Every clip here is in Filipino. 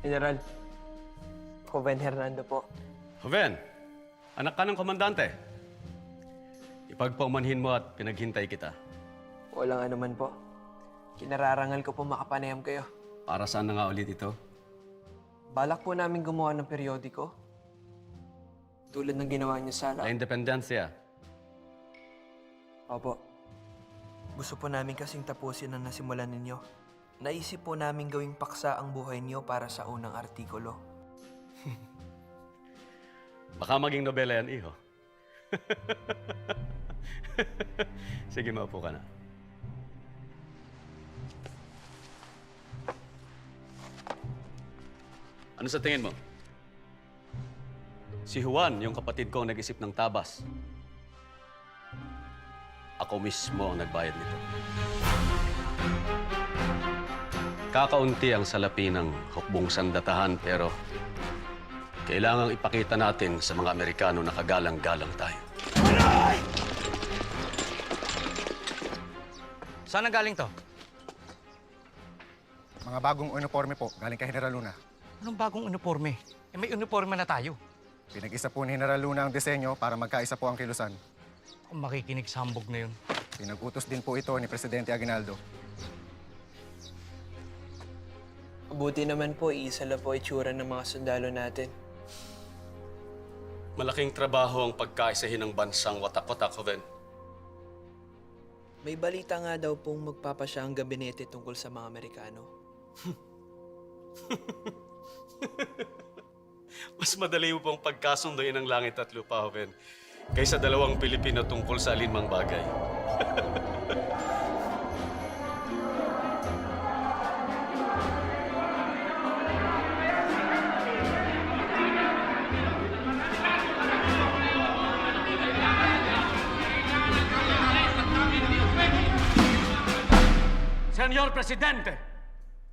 General, Joven Hernando po. Joven, anak ka ng komandante. Ipagpaumanhin mo at pinaghintay kita. Walang anuman po. Kinararangal ko po makapanayam kayo. Para saan na nga ulit ito? Balak po namin gumawa ng periodiko. Tulad ng ginawa niyo sa La Independencia. Opo. Gusto po namin kasing tapusin ang nasimulan ninyo. Naisip po namin gawing paksa ang buhay niyo para sa unang artikulo. Baka maging nobela yan, iho. Sige, maupo ka na. Ano sa tingin mo? Si Juan, yung kapatid ko ang nag-isip ng tabas. Ako mismo ang nagbayad nito. Kakaunti ang salapi ng hukbong sandatahan, pero kailangang ipakita natin sa mga Amerikano na kagalang-galang tayo. Saan ang galing to? Mga bagong uniforme po, galing kay General Luna. Anong bagong uniforme? Eh, may uniforme na tayo. Pinag-isa po ni General Luna ang disenyo para magkaisa po ang kilusan. Kung makikinig sa hambog na yun. Pinag-utos din po ito ni Presidente Aguinaldo. Mabuti naman po, iisa lang po itsura ng mga sundalo natin. Malaking trabaho ang pagkaisahin ng bansang watak-watak, Joven. May balita nga daw pong magpapasya ang gabinete tungkol sa mga Amerikano. Mas madali mo pong pagkasunduin ang langit at lupa, Joven, kaysa dalawang Pilipino tungkol sa alinmang bagay. Senyor Presidente,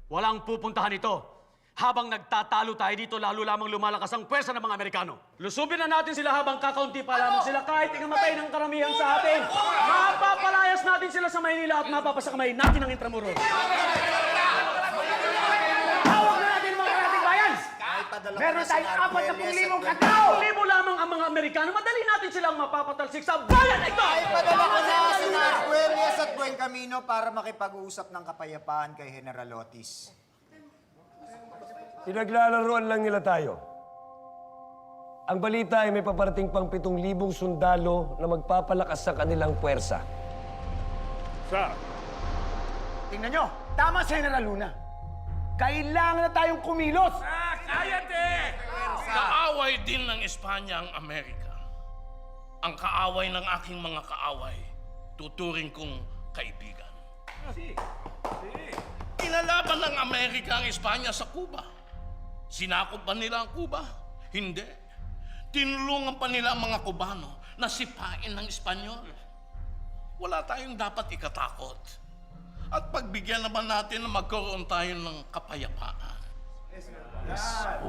walang pupuntahan ito. Habang nagtatalo tayo dito, lalo lamang lumalakas ang pwersa ng mga Amerikano. Lusubin na natin sila habang kakaunti pa lamang sila kahit ikamatay ng karamihan sa atin. Mapapalayas natin sila sa Maynila at mapapasakamay natin ang Intramuros. Tawag na natin mga karating bayan! Meron tayong 40,000 katao! 1,000 lamang ang mga Amerikano. Madali natin silang mapapatalsik sa bayan na ito! Ay, padala ko na si Arguelles at Buen Camino para makipag-uusap ng kapayapaan kay General Otis. Pinaglalaroan lang nila tayo. Ang balita ay may paparating pang 7,000 sundalo na magpapalakas sa kanilang puwersa. Tingnan nyo, tama si General Luna. Kailangan na tayong kumilos! Cállate! Kaaway din ng Espanya ang Amerika. Ang kaaway ng aking mga kaaway, tuturing kong kaibigan. Inalaban ng Amerika ang Espanya sa Cuba. Sinakop ba nila ang Cuba? Hindi. Tinulungan pa nila ang mga Cubano na sipain ng Espanyol. Wala tayong dapat ikatakot. At pagbigyan naman natin na magkaroon tayo ng kapayapaan.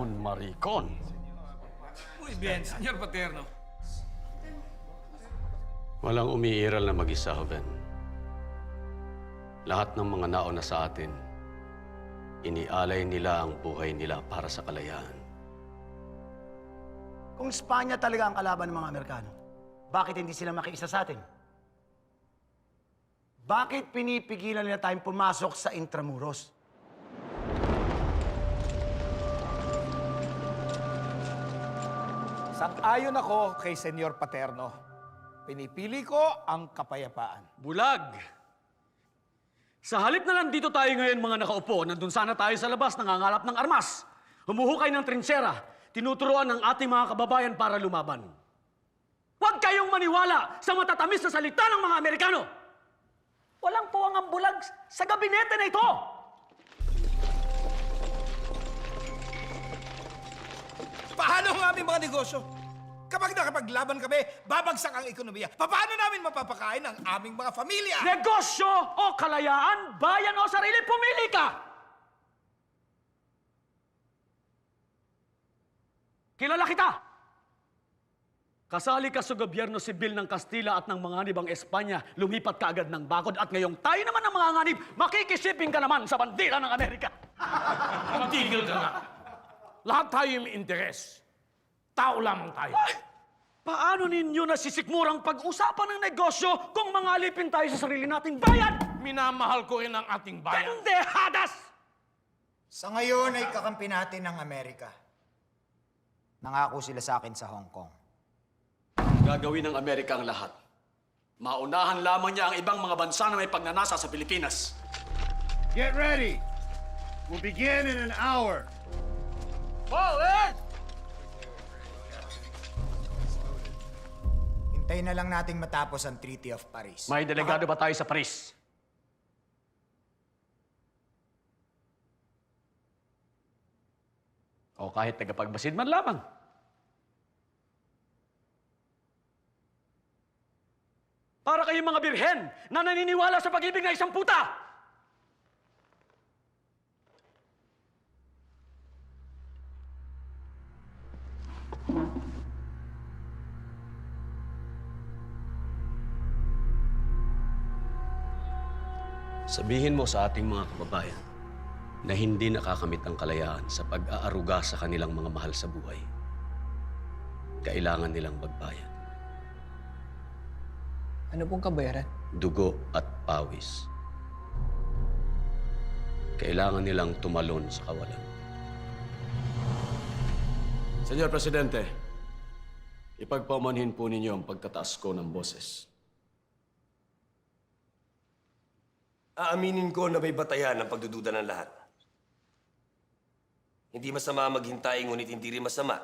Un maricon. Muy bien, Senyor Paterno. Walang umiiral na mag-isa, Joven. Lahat ng mga nauna sa atin, inialay nila ang buhay nila para sa kalayaan. Kung Espanya talaga ang kalaban ng mga Amerikano, bakit hindi sila makiisa sa atin? Bakit pinipigilan nila tayong pumasok sa Intramuros? Sang-ayon ako kay Senyor Paterno. Pinipili ko ang kapayapaan. Bulag! Sa halip na nandito tayo ngayon mga nakaupo, nandun sana tayo sa labas nangangalap ng armas. Humuhukay ng trinsera, tinuturuan ng ating mga kababayan para lumaban. Huwag kayong maniwala sa matatamis na salita ng mga Amerikano! Walang puwang ang bulag sa gabinete na ito! Paano ang aming mga negosyo? Kapag nakapaglaban kami, babagsak ang ekonomiya. Paano namin mapapakain ang aming mga pamilya? Negosyo o kalayaan, bayan o sarili, pumili ka! Kilala kita! Kasali ka sa gobyerno sibil ng Kastila at ng mga nibang Espanya, lumipat ka agad ng bakod at ngayong tayo naman ang mga nganib, makikisiping ka naman sa bandila ng Amerika. Tigil ka na. Lahat tayo may interes. Tao lamang tayo. Paano ninyo nasisikmurang pag-usapan ng negosyo kung mangalipin tayo sa sarili nating bayan? Minamahal ko rin ang ating bayan. Kandehadas! Sa ngayon ay kakampi natin ng Amerika. Nangako sila sa akin sa Hong Kong. Gagawin ng Amerika ang lahat. Maunahan lamang niya ang ibang mga bansa na may pagnanasa sa Pilipinas. Get ready. We'll begin in an hour. Hintayin na lang nating matapos ang Treaty of Paris. May delegado ba tayo sa Paris? O kahit tagapagbasid man lamang. Para kayong mga birhen na naniniwala sa pag-ibig na isang puta! Sabihin mo sa ating mga kababayan na hindi nakakamit ang kalayaan sa pag-aaruga sa kanilang mga mahal sa buhay. Kailangan nilang magbayad. Ano pong kabayaran? Dugo at pawis. Kailangan nilang tumalon sa kawalan. Senyor Presidente, ipagpamanhin po ninyo ang pagtataas ko ng boses. Aaminin ko na may batayan ang pagdududa ng lahat. Hindi masama maghintay, ngunit hindi rin masama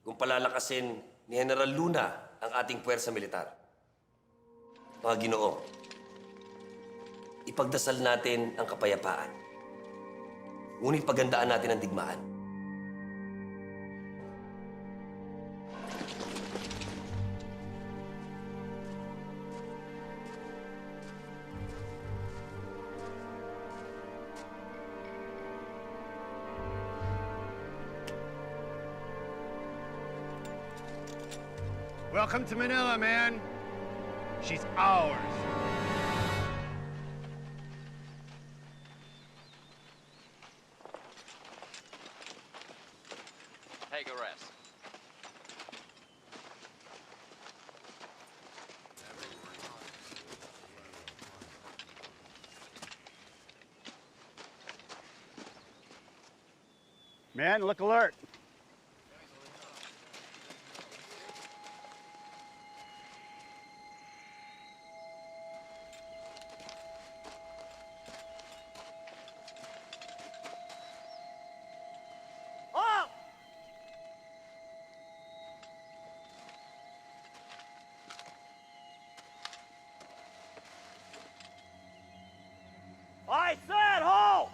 kung palalakasin ni General Luna ang ating puwersa militar. Mga Ginoo, ipagdasal natin ang kapayapaan. Ngunit pagandaan natin ang digmaan. Welcome to Manila, man. She's ours. Take a rest. Man, look alert. I said halt!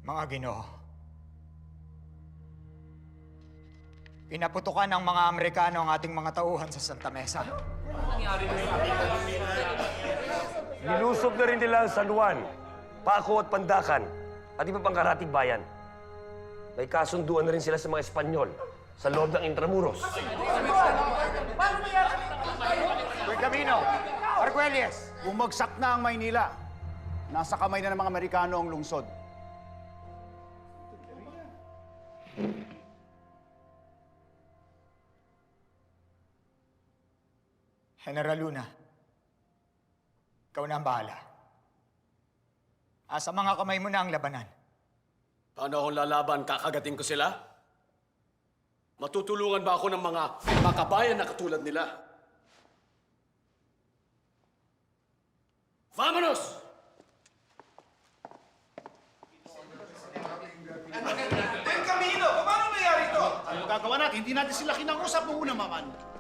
Mga Ginoo, pinaputukan ng mga Amerikano ang ating mga tauhan sa Santa Mesa. Nilusob na rin nila ang San Juan, Paco at Pandacan, at iba pang karatig bayan. May kasunduan na rin sila sa mga Espanyol sa loob ng Intramuros. Camino, Arguelles, bumagsak na ang Maynila. Nasa kamay na ng mga Amerikano ang lungsod. General Luna, ikaw na ang bahala. Asa mga kamay mo na ang labanan. Paano akong lalaban? Kakagating ko sila? Matutulungan ba ako ng mga makabayan na katulad nila? Vamonos! Buen Camino, paano nangyari ito? Ano gagawa natin? Hindi natin sila kinausap noong una, Maman.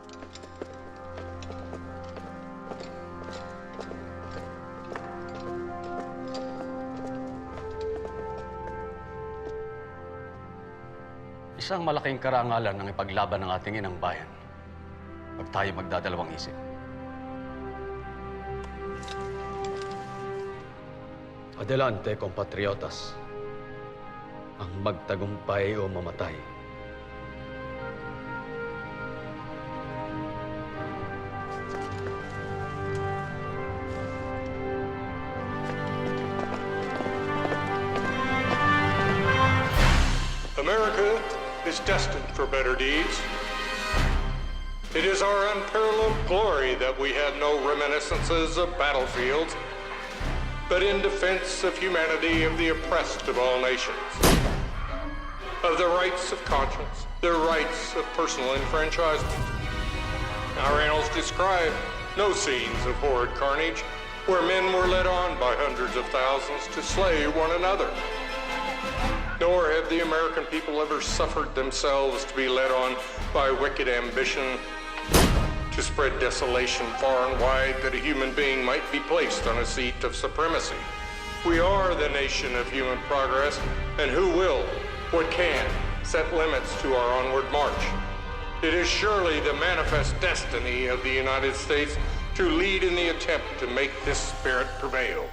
Isang malaking karangalan ng ipaglaban ng ating inang bayan pag tayo magdadalawang isip. Adelante, compatriotas. Ang magtagumpay o mamatay. America is destined for better deeds. It is our unparalleled glory that we have no reminiscences of battlefields, but in defense of humanity, of the oppressed of all nations, of the rights of conscience, the rights of personal enfranchisement. Our annals describe no scenes of horrid carnage where men were led on by hundreds of thousands to slay one another. Nor have the American people ever suffered themselves to be led on by wicked ambition to spread desolation far and wide that a human being might be placed on a seat of supremacy. We are the nation of human progress, and who will, what can, set limits to our onward march. It is surely the manifest destiny of the United States to lead in the attempt to make this spirit prevail.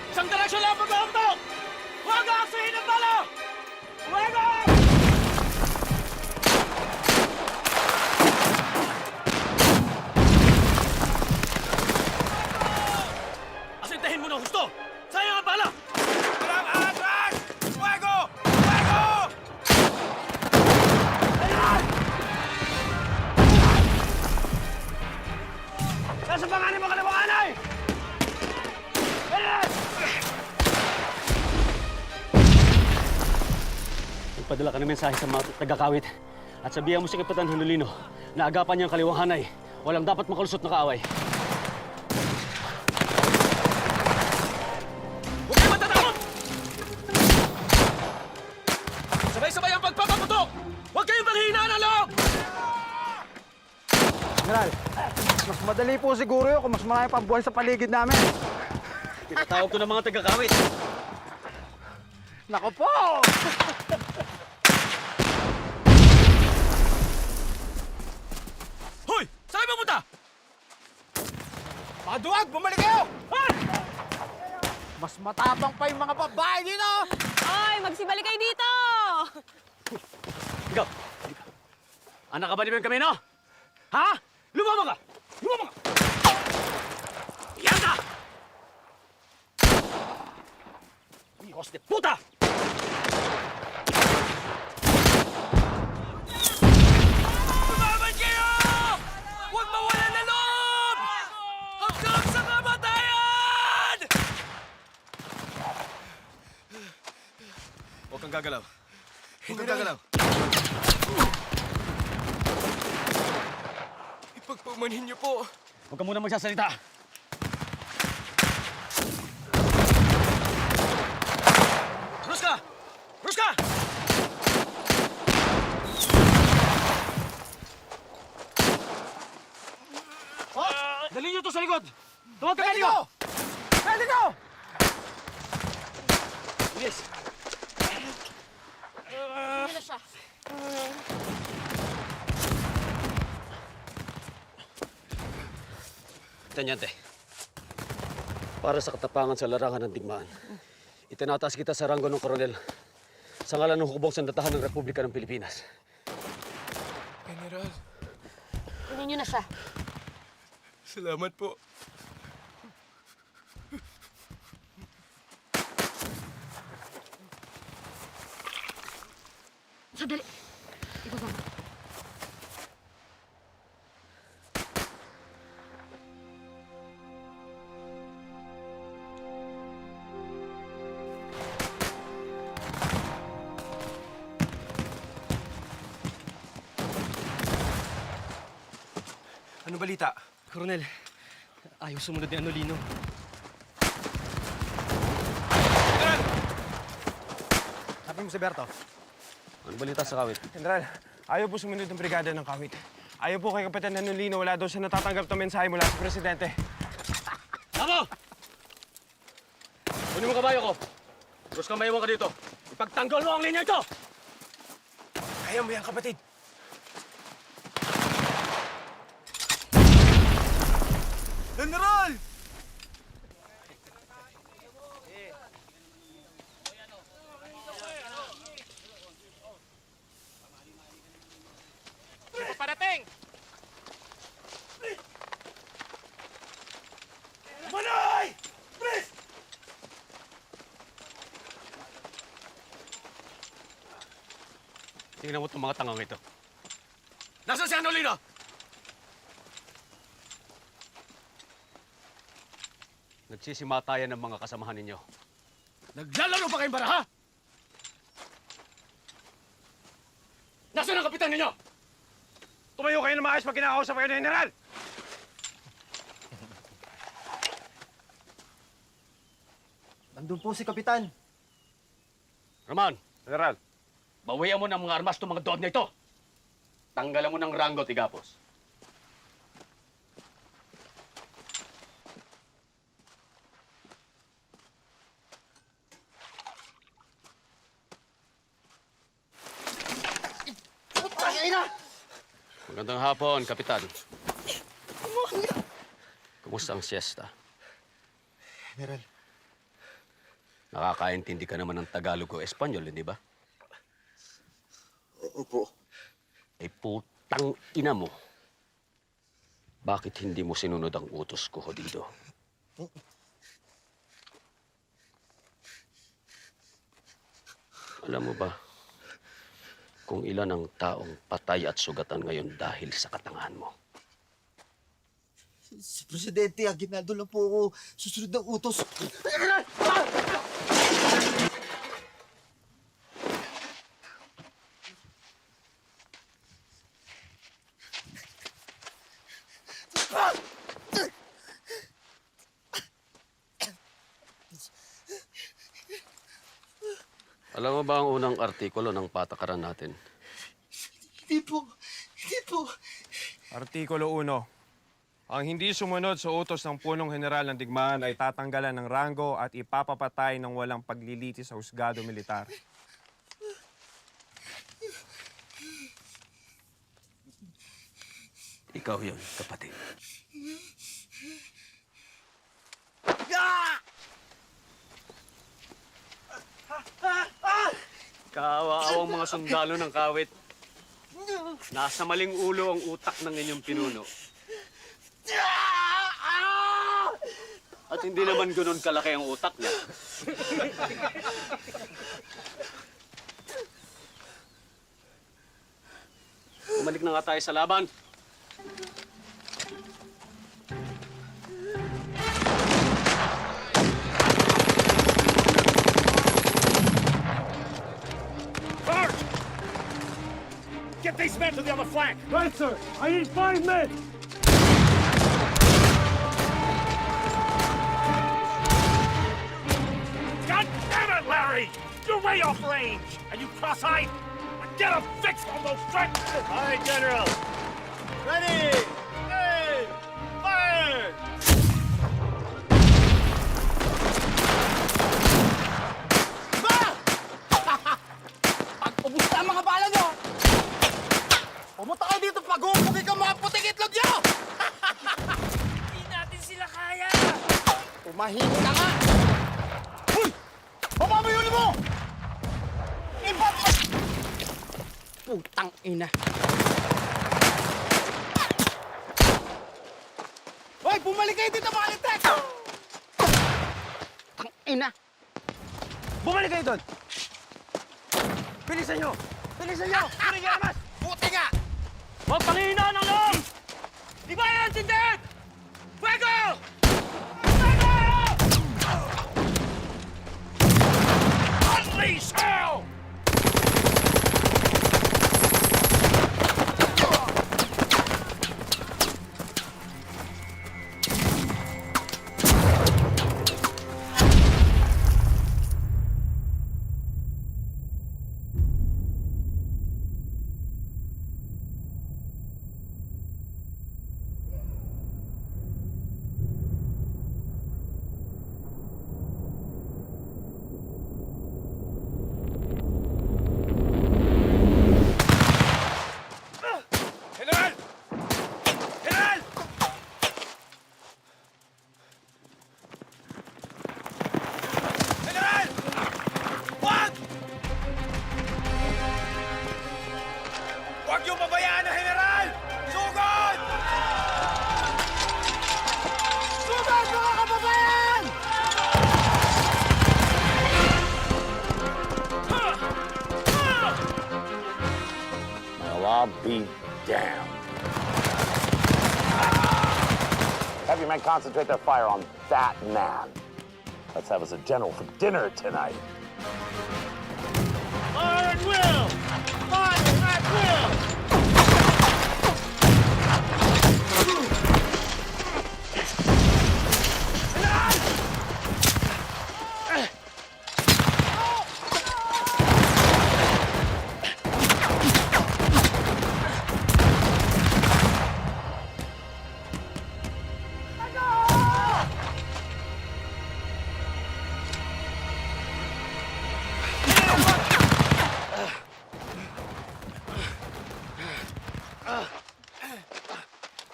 Isang direksyon lang pag-uuntok! Huwag aksihin ang bala! Huwag! Asintahin mo na husto! Sayang ang bala! Walang atras! Fuego! Fuego! Nasa panganin mo kalawanganay! Padala ka ng mensahe sa mga taga-Kawit at sabihan mo si Kapitan Honolino na agapan niyang kaliwanghanay. Walang dapat makalusot na kaaway. Huwag kayo matatakot! Sabay-sabay ang pagpapaputok! Huwag kayong panghihinaan ang loob! General, mas madali po siguro yun kung mas marami pang buwan sa paligid namin. Tinatawag ko ng mga taga-Kawit. Nako po! Hoy! Saan kayo pupunta? Mga duwag, bumalik kayo! Mas matapang pa yung mga babae dito! Oy, magsibalik kayo dito! Ikaw! Anak ka ba ni Ben Camino? Ha? Lumama ka! Lumama ka! Yan ka! Hijos de puta! Lumaban kayo! Huwag mawalan ng loob! Hanggang sa kamatayan! Huwag kang gagalaw. Huwag kang gagalaw. Ipagpamanhin niyo po. Huwag ka muna magsasalita. Ruska! Ruska! Dali niyo to sa likod! Tuwag ka kayo! Medico! Bilis! Hindi na siya. Tanyante, para sa katapangan sa larangan ng digmaan, itinataas kita sa ranggo ng koronel sa ngalan ng hukbong sandatahan ng Republika ng Pilipinas. General, Kunin niyo na siya. salamat po. Sandali. Ibaba mo. Ano balita? Coronel, ayaw sumunod ni Anolino. Sabi mo si Berto. Ano balita sa kawit? General, ayaw po sumunod ng brigada ng kawit. Ayaw po kay Kapitan Nanolino, wala daw siya natatanggap na mensahe mula sa Presidente. Tama! Kunin mo kabayo ko. Tapos kamayawan ka dito. Ipagtanggol mo ang linya ito! Kaya mo yan, kapatid. General! Parating! Manoy! Please! Tingnan mo itong mga tangang ito. Nasaan si Anolino? Nagsisimatayan ng mga kasamahan ninyo. Naglalaro pa kayong baraha? Nasaan ang kapitan ninyo? Tumayo kayo na maayos pag kinakausap kayo ng General! Nandun po si Kapitan. Roman, General, bawian mo ng mga armas itong mga dood na ito. Tanggalan mo ng ranggo, Tigapos. Magandang hapon, Kapitan. Kumusta ang siesta? General. Nakakaintindi ka naman ng Tagalog o Espanyol, hindi ba? Opo. Ay putang ina mo. Bakit hindi mo sinunod ang utos ko dito? Alam mo ba kung ilan ang taong patay at sugatan ngayon dahil sa katangahan mo? Si Presidente, aginaldo lang po ako. Susunod ng utos. Alam mo ba ang unang artikulo ng patakaran natin? Hindi po. Hindi po. Artikulo 1. Ang hindi sumunod sa utos ng punong general ng digmaan ay tatanggalan ng ranggo at ipapapatay ng walang pagliliti sa husgado militar. Ikaw yun, kapatid. Kawaawang mga sundalo ng kawit. Nasa maling ulo ang utak ng inyong pinuno. At hindi naman ganun kalaki ang utak niya. Bumalik na nga tayo sa laban. Get these men to the other flank! Right, sir! I need 5 men! God damn it, Larry! You're way off range! And you cross-eyed? Get a fix on those tracks! All right, General. Ready! Hey! Fire! Pag-ubos na ang mga bala nyo! Pumunta kayo dito pag-uupugin ka mga puting itlog nyo! Hindi natin sila kaya! Tumahimik ka nga! Uy! Baba mo yung ulo mo! Putang ina! Hoy! Bumalik kayo dito mga litek! Putang ina! Bumalik kayo doon! Bilisan nyo! Bilisan nyo! Kunin niyo naman! Puti nga! Huwag pangihina ng loob! Di ba yan, tindig? Fuego! Fuego! Unleash hell! I'll be damned. Have your men concentrate their fire on that man. Let's have us a general for dinner tonight. Fire at will! Fire at will!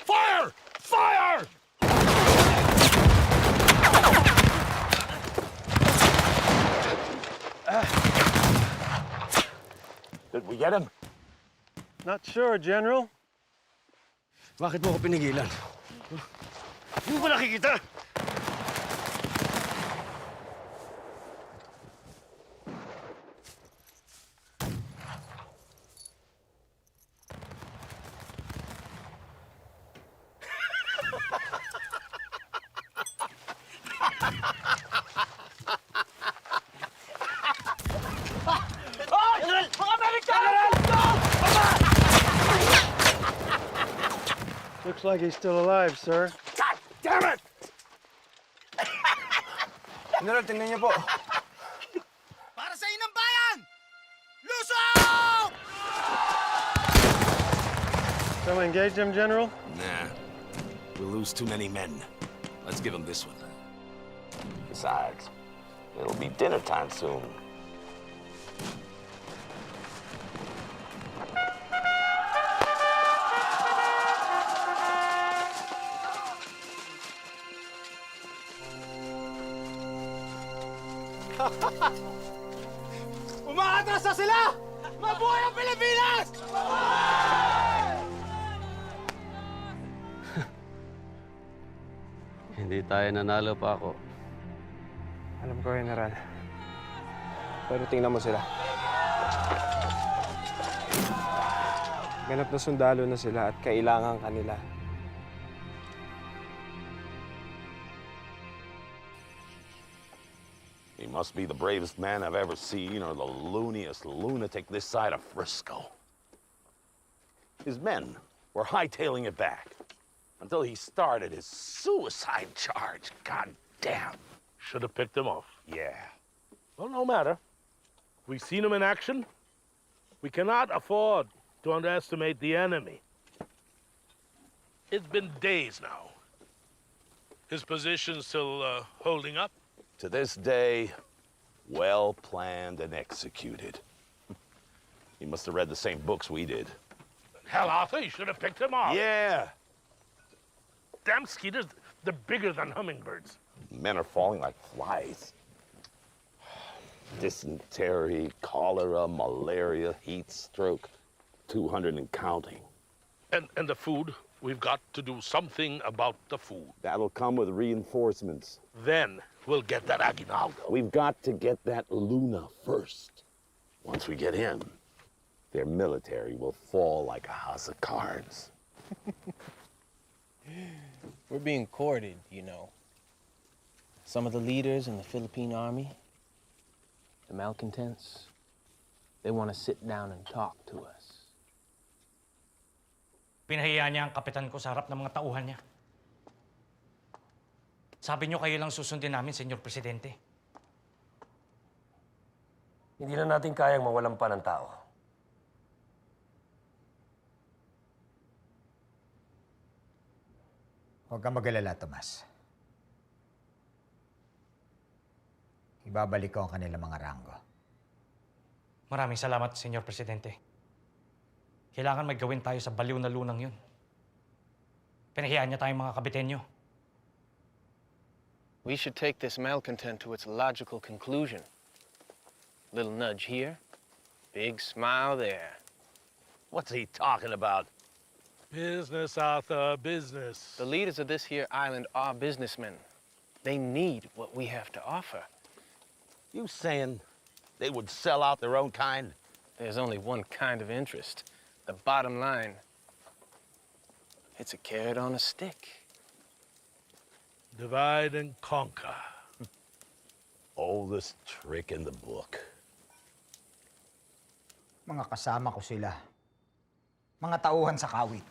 Fire! Fire! Did we get him? Not sure, General. Bakit mo ako pinigilan? Hindi mo ba nakikita? Looks like he's still alive, sir. God damn it! General, tingnan niyo po. Para sa inang bayan! Lusog! So engage him, General? Nah. We'll lose too many men. Let's give him this one. Besides, it'll be dinner time soon. Umaatras na sila! Mabuhay ang Pilipinas! Hindi tayo nanalo pa ako. Alam ko, General. Pero tingnan mo sila. Ganap na sundalo na sila at kailangan kanila. He must be the bravest man I've ever seen, or the looniest lunatic this side of Frisco. His men were hightailing it back until he started his suicide charge. God damn. Should have picked him off. Yeah. Well, no matter. We've seen him in action. We cannot afford to underestimate the enemy. It's been days now. His position's still holding up. To this day, well planned and executed. He must have read the same books we did. Hell, Arthur, you should have picked him off. Yeah. Damn skeeters, they're bigger than hummingbirds. Men are falling like flies. Dysentery, cholera, malaria, heat stroke, 200 and counting. And the food, we've got to do something about the food. That'll come with reinforcements. Then we'll get that aguinaldo. We've got to get that Luna first. Once we get him, their military will fall like a house of cards. We're being courted, you know. Some of the leaders in the Philippine army, the malcontents, they want to sit down and talk to us. Pinahiya niya ang kapitan ko sa harap ng mga tauhan niya. Sabi niyo kayo lang susundin namin, Senyor Presidente. Hindi na natin kayang mawalan pa ng tao. Huwag kang mag-alala, Tomas. Ibabalik ko ang kanilang mga ranggo. Maraming salamat, Senyor Presidente. Kailangan may gawin tayo sa baliw na lunang yun. Pinahiyaan niya tayong mga kabitenyo. We should take this malcontent to its logical conclusion. Little nudge here, big smile there. What's he talking about? Business, Arthur, business. The leaders of this here island are businessmen. They need what we have to offer. You saying they would sell out their own kind? There's only one kind of interest. The bottom line, it's a carrot on a stick. Divide and conquer. Oldest trick in the book. Mga kasama ko sila. Mga tauhan sa kawit.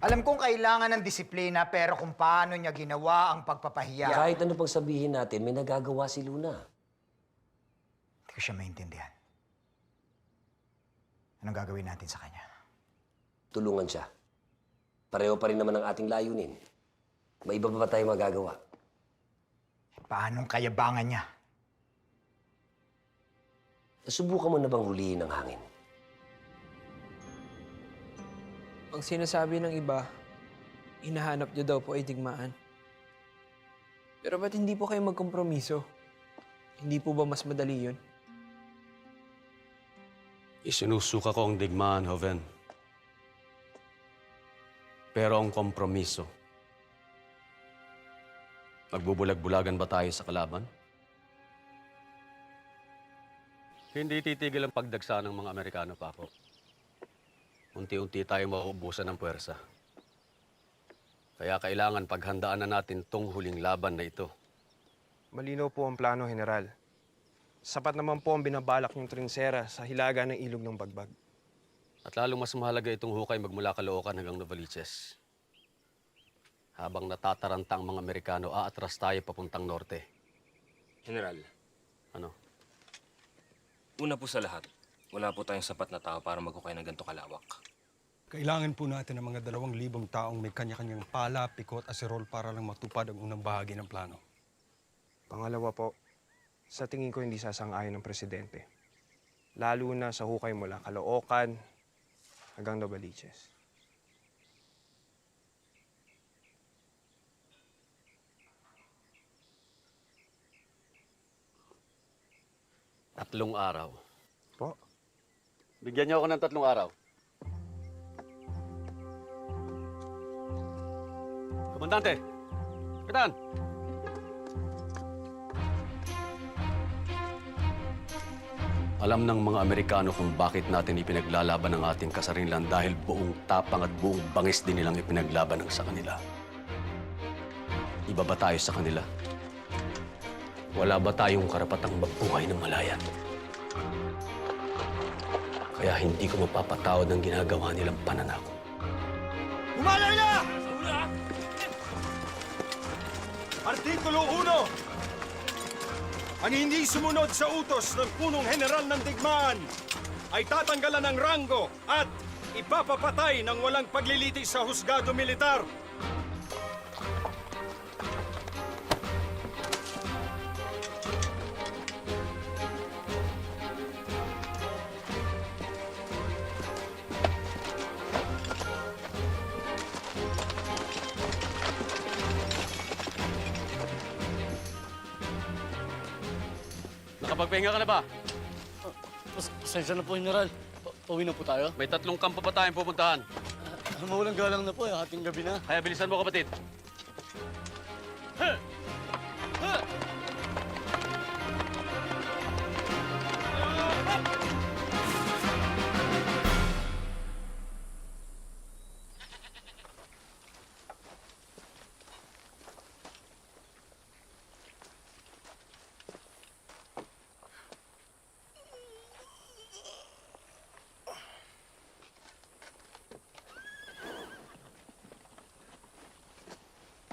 Alam kong kailangan ng disiplina, pero kung paano niya ginawa ang pagpapahiya. Kahit ano pang sabihin natin, may nagagawa si Luna. Hindi ko siya maintindihan. Anong gagawin natin sa kanya? Tulungan siya. Pareho pa rin naman ang ating layunin. May iba pa ba tayong magagawa? Paanong kayabangan niya? Nasubukan mo na bang huliin ang hangin? Ang sinasabi ng iba, hinahanap niyo daw po ay digmaan. Pero ba't hindi po kayo magkompromiso? Hindi po ba mas madali yun? Isinusuka ko ang digmaan, Joven. Pero ang kompromiso, magbubulag-bulagan ba tayo sa kalaban? Hindi titigil ang pagdagsa ng mga Amerikano, Paco. Unti-unti tayo mauubusan ng puwersa. Kaya kailangan paghandaan na natin tong huling laban na ito. Malinaw po ang plano, General. Sapat naman po ang binabalak niyong trinsera sa hilaga ng ilog ng Bagbag. At lalong mas mahalaga itong hukay magmula Caloocan hanggang Novaliches. Habang natataranta ang mga Amerikano, aatras tayo papuntang norte. General, Ano? una po sa lahat, wala po tayong sapat na tao para maghukay ng ganito kalawak. Kailangan po natin ng mga 2,000 taong may kanya-kanyang pala, pikot, aserol para lang matupad ang unang bahagi ng plano. Pangalawa po, sa tingin ko hindi sasang-ayon ng presidente. Lalo na sa hukay mula Caloocan hanggang Novaliches. Tatlong araw. Po? Bigyan niyo ako ng 3 araw. Komandante! Kapitan! Alam ng mga Amerikano kung bakit natin ipinaglalaban ang ating kasarilan dahil buong tapang at buong bangis din nilang ipinaglaban ang sa kanila. Iba ba tayo sa kanila? Wala ba tayong karapatang mabuhay ng malaya? Kaya hindi ko mapapatawad ang ginagawa nilang pananakot. Umalay na! Artikulo 1. Ang hindi sumunod sa utos ng punong general ng digmaan ay tatanggalan ng ranggo at ipapapatay ng walang paglilitis sa husgado militar. Nakapagpahinga ka na ba? Pasensya na po, General. Pauwi na po tayo. May 3 kampo pa tayong pupuntahan. Mawalang galang na po, hating gabi na. Kaya bilisan mo, kapatid.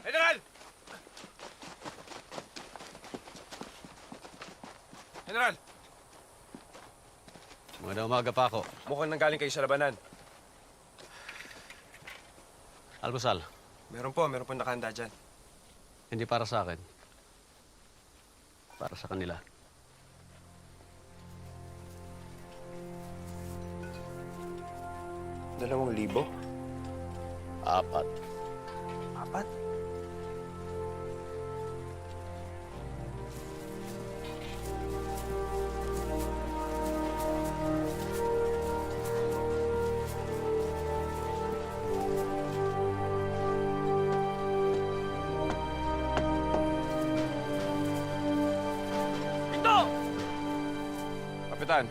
General! General! Magandang umaga, Paco. Mukhang nanggaling kayo sa labanan. Almusal, Meron po nakahanda dyan. hindi para sa akin. Para sa kanila. $2,000? 4. 4? Ito! Kapitan,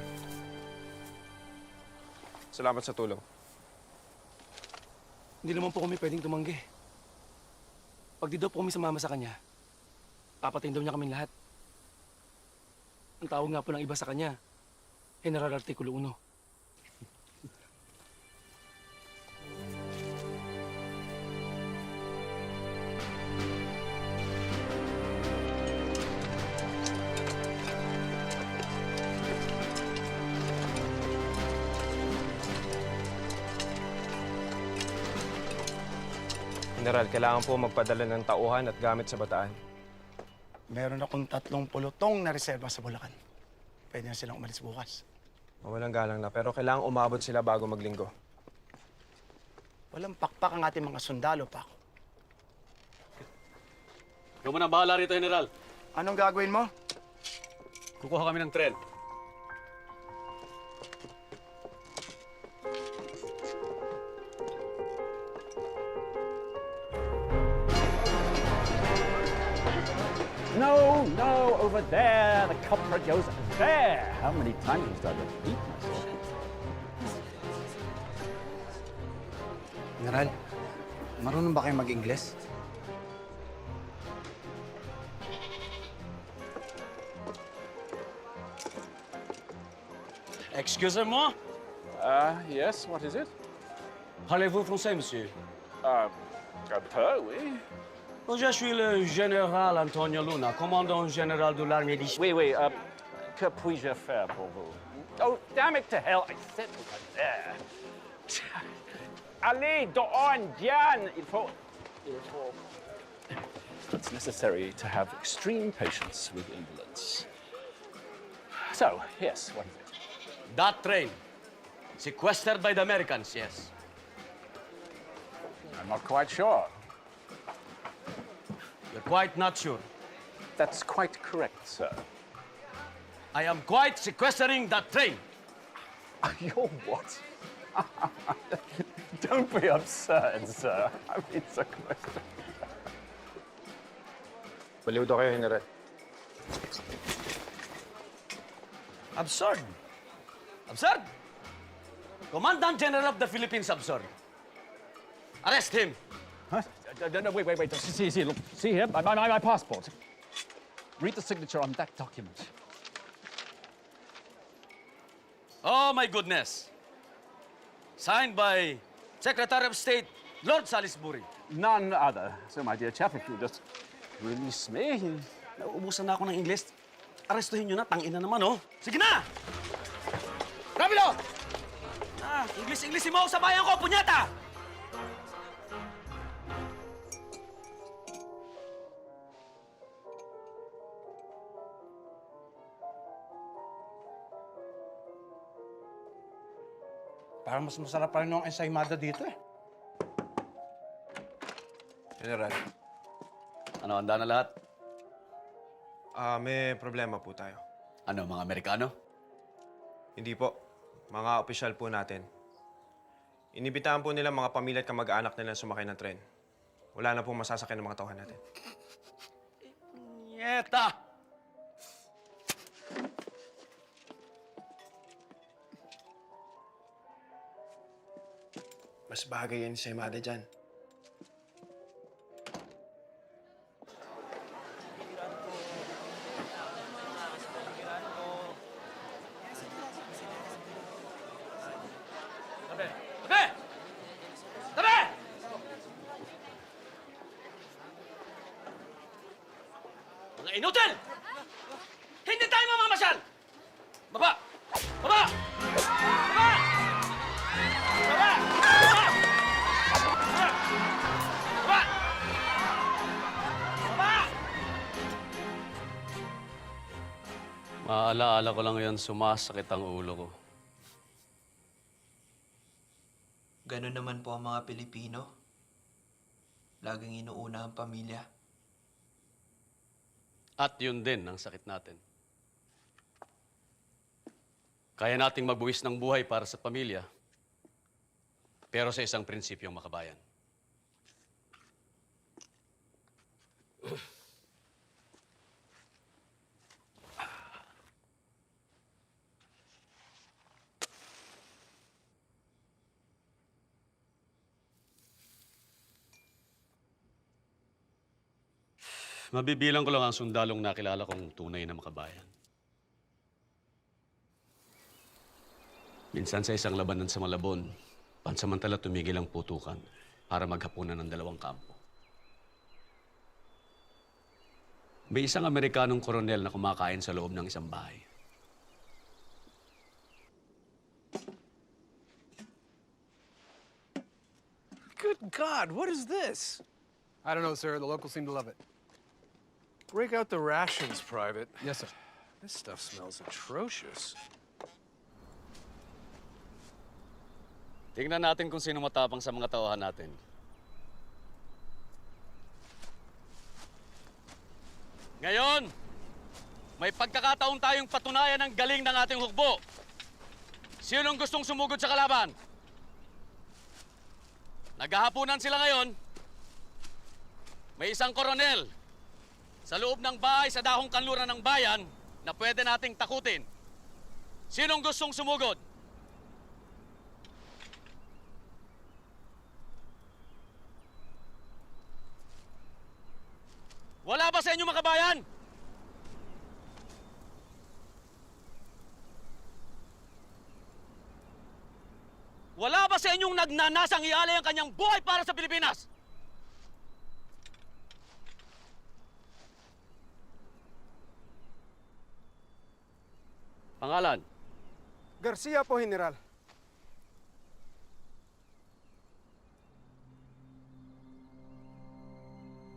Salamat sa tulong. Hindi naman po kami pwedeng tumanggi. Pag di daw po kami sumama sa kanya, papatayin daw niya kaming lahat. Ang tawag nga po ng iba sa kanya, General Artikulo 1. General, kailangan po magpadala ng tauhan at gamit sa Bataan. Meron akong 30 pulutong na reserva sa Bulacan. Pwede na silang umalis bukas. Walang galang na, pero kailangan umabot sila bago maglinggo. Walang pakpak ang ating mga sundalo, Paco. Ikaw mo na bahala rito, General. Anong gagawin mo? Kukuha kami ng tren. No, over there. The culprit goes there. How many times must I repeat myself? General, marunong ba kayo mag-Ingles? Excusez-moi. Yes, what is it? Parlez-vous français, monsieur? Un peu, oui. Je suis le général Antonio Luna, commandant général de l'armée d'Islande. Oui, que puis-je faire pour vous? Oh, damn it to hell, I said over there. Allez, dehors, Diane! Il faut... It's necessary to have extreme patience with invalids. So, yes, what is it? That train, sequestered by the Americans, yes. I'm not quite sure. You're quite not sure. That's quite correct, sir. I am quite sequestering that train. You're what? Don't be absurd, sir. I mean, it's a question. Baliw daw kayo, General. Absurd. Absurd? Commandant General of the Philippines, absurd. Arrest him. Huh? No, wait. See, look. See here, my passport. Read the signature on that document. Oh, my goodness. Signed by Secretary of State, Lord Salisbury. None other. So, my dear chap, if you just release me... Nauubusan na ako ng English. Arestuhin nyo na, tangina naman, oh. Sige na! Rapido! English mo sa bayan ko, punyata! Parang mas masarap pa rin yung ensaymada dito eh. General, Ano, handa na lahat? may problema po tayo. Ano, mga Amerikano? Hindi po. Mga opisyal po natin. Inibitahan po nila mga pamilya at kamag-anak nila sumakay ng tren. Wala na po masasakyan ng mga tauhan natin. Nyeta! Mas bagay yan sa Imada dyan. Tabi! Tabi! Tabi! Mga inutil! Hindi tayo mamamasyal! Baba! Baba! Baba! Baba! Baba! Baba! Maalaala ko lang ngayon, sumasakit ang ulo ko. Ganun naman po ang mga Pilipino. Laging inuuna ang pamilya. At yun din ang sakit natin. Kaya nating magbuwis ng buhay para sa pamilya, pero sa isang prinsipyong makabayan. Mabibilang ko lang ang sundalong nakilala kong tunay na makabayan. Minsan sa isang labanan sa Malabon, pansamantala tumigil ang putukan para maghapunan ng dalawang kampo. May isang Amerikanong koronel na kumakain sa loob ng isang bahay. Good God, what is this? I don't know, sir. The locals seem to love it. Break out the rations, Private. Yes, sir. This stuff smells atrocious. Tingnan natin kung sino matapang sa mga tauhan natin. Ngayon, may pagkakataon tayong patunayan ang galing ng ating hukbo. Sinong gustong sumugod sa kalaban? Naghahapunan sila ngayon. May isang koronel sa loob ng bahay sa dahong kanluran ng bayan na pwede nating takutin. Sinong gustong sumugod? Wala ba sa inyo makabayan? Wala ba sa inyong nagnanasang ialay ang kanyang buhay para sa Pilipinas? Pangalan? Garcia po, General.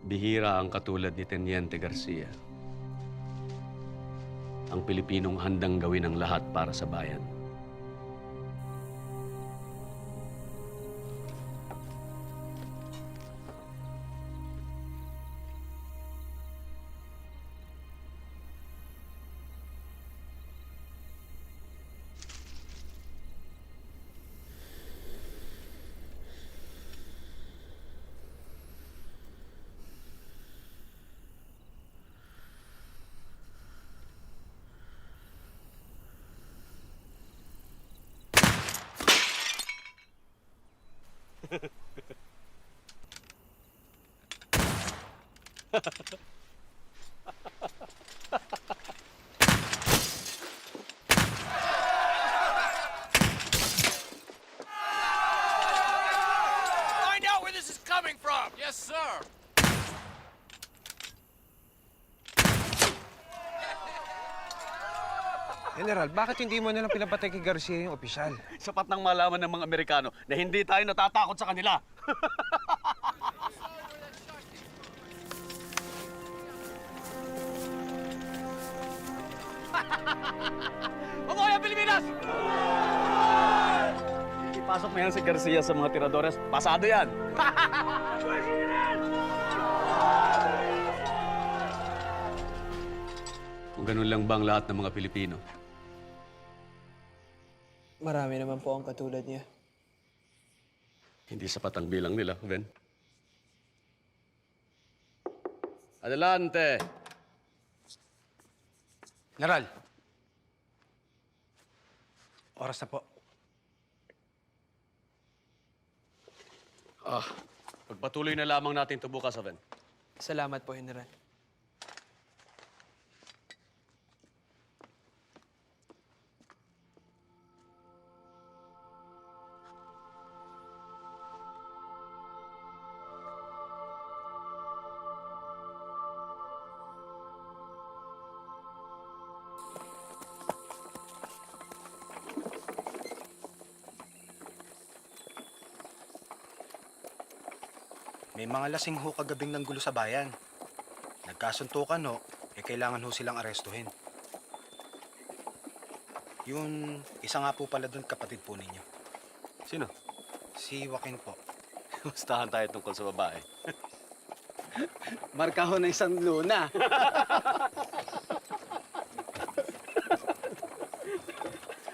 Bihira ang katulad ni Teniente Garcia. Ang Pilipinong handang gawin ang lahat para sa bayan. Find out where this is coming from! Yes, sir! General, bakit hindi mo nalang pinapatay kay Garcia yung opisyal? Sapat nang malaman ng mga Amerikano na hindi tayo natatakot sa kanila. Mabuhay ang Pilipinas! Ipasok mo yan si Garcia sa mga tiradores. Pasado yan! Kung ganun lang ba ang lahat ng mga Pilipino? Marami naman po ang katulad niya. Hindi sapat ang bilang nila, Ben. Adelante! General. Oras na po. Pagpatuloy na lamang natin ito bukas, Ben. Salamat po, General. May mga lasing ho kagabing ng gulo sa bayan. Nagkasuntukan ho, kailangan ho silang arestuhin. Yun, isa nga po pala doon kapatid po ninyo. Sino? Si Joaquin po. Mustahan tayo tungkol sa babae. Marka ho ng isang luna.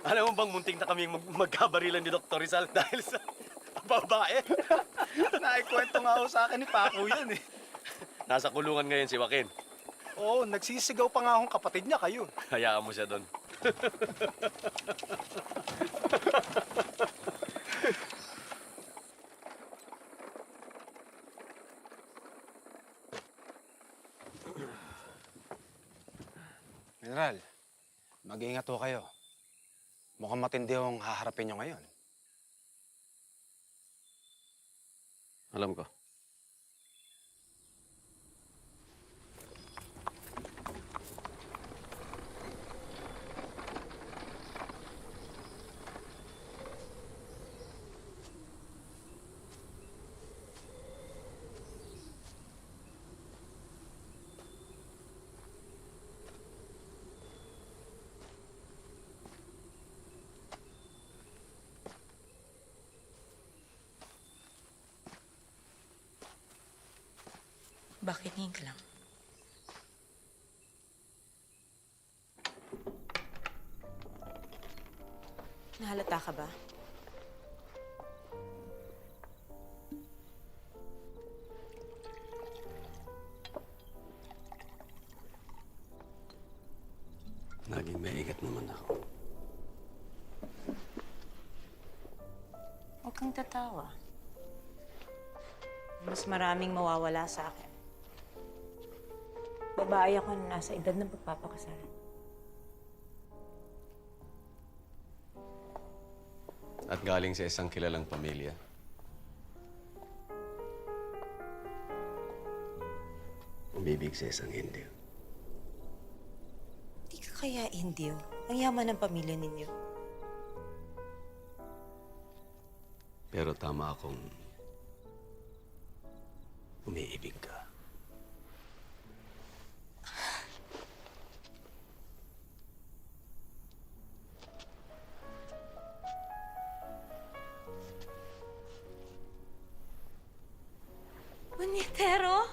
Alam mo bang munting na kaming magkabarilan ni Dr. Rizal dahil sa babae? Naikwento nga ho sa akin ni Paco yan eh. Nasa kulungan ngayon si Joaquin. Oo, nagsisigaw pa nga akong kapatid niya kayo. Hayaan mo siya doon. General, mag-iingat ho kayo. Mukhang matindi yung haharapin nyo ngayon. Alam ko. Bakit ngayon ka lang? Nahalata ka ba? Naging maigat naman ako. Huwag kang tatawa. Mas maraming mawawala sa akin. Babae ako na nasa edad ng pagpapakasal. At galing sa isang kilalang pamilya. Umibig sa isang Indio. Hindi ka kaya Indio. Ang yaman ng pamilya ninyo. Pero tama akong umiibig ka. Punyetero?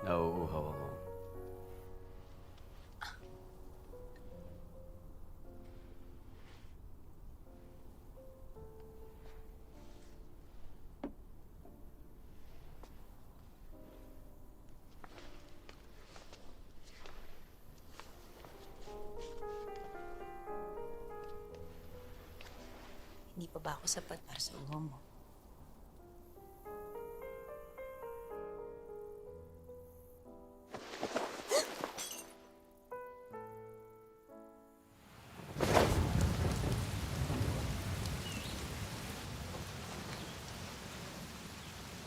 Nauuhaw ako. Hindi pa ba ako sapat para sa uwa mo?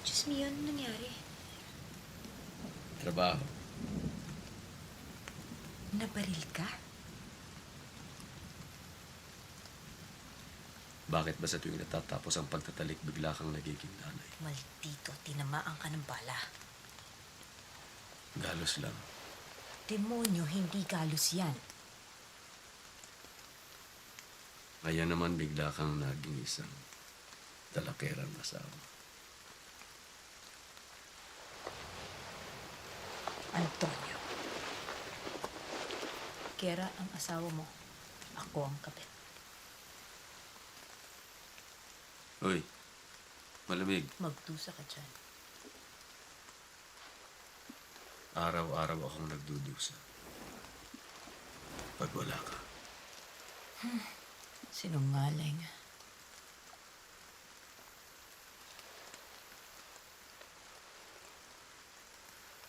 Diyos me, ano nangyari? Trabaho. Nabaril ka? Bakit ba sa tuwing natatapos ang pagtatalik, bigla kang nagiging nanay? Maldito, tinamaan ka ng bala. Galos lang. Demonyo, hindi galos yan. Kaya naman bigla kang naging isang talakerang asawa. Antonio. Kera ang asawa mo. Ako ang kabit. Uy, malamig. Magdusa ka dyan. Araw-araw akong nagdudusa. Pag wala ka. Sinungaling.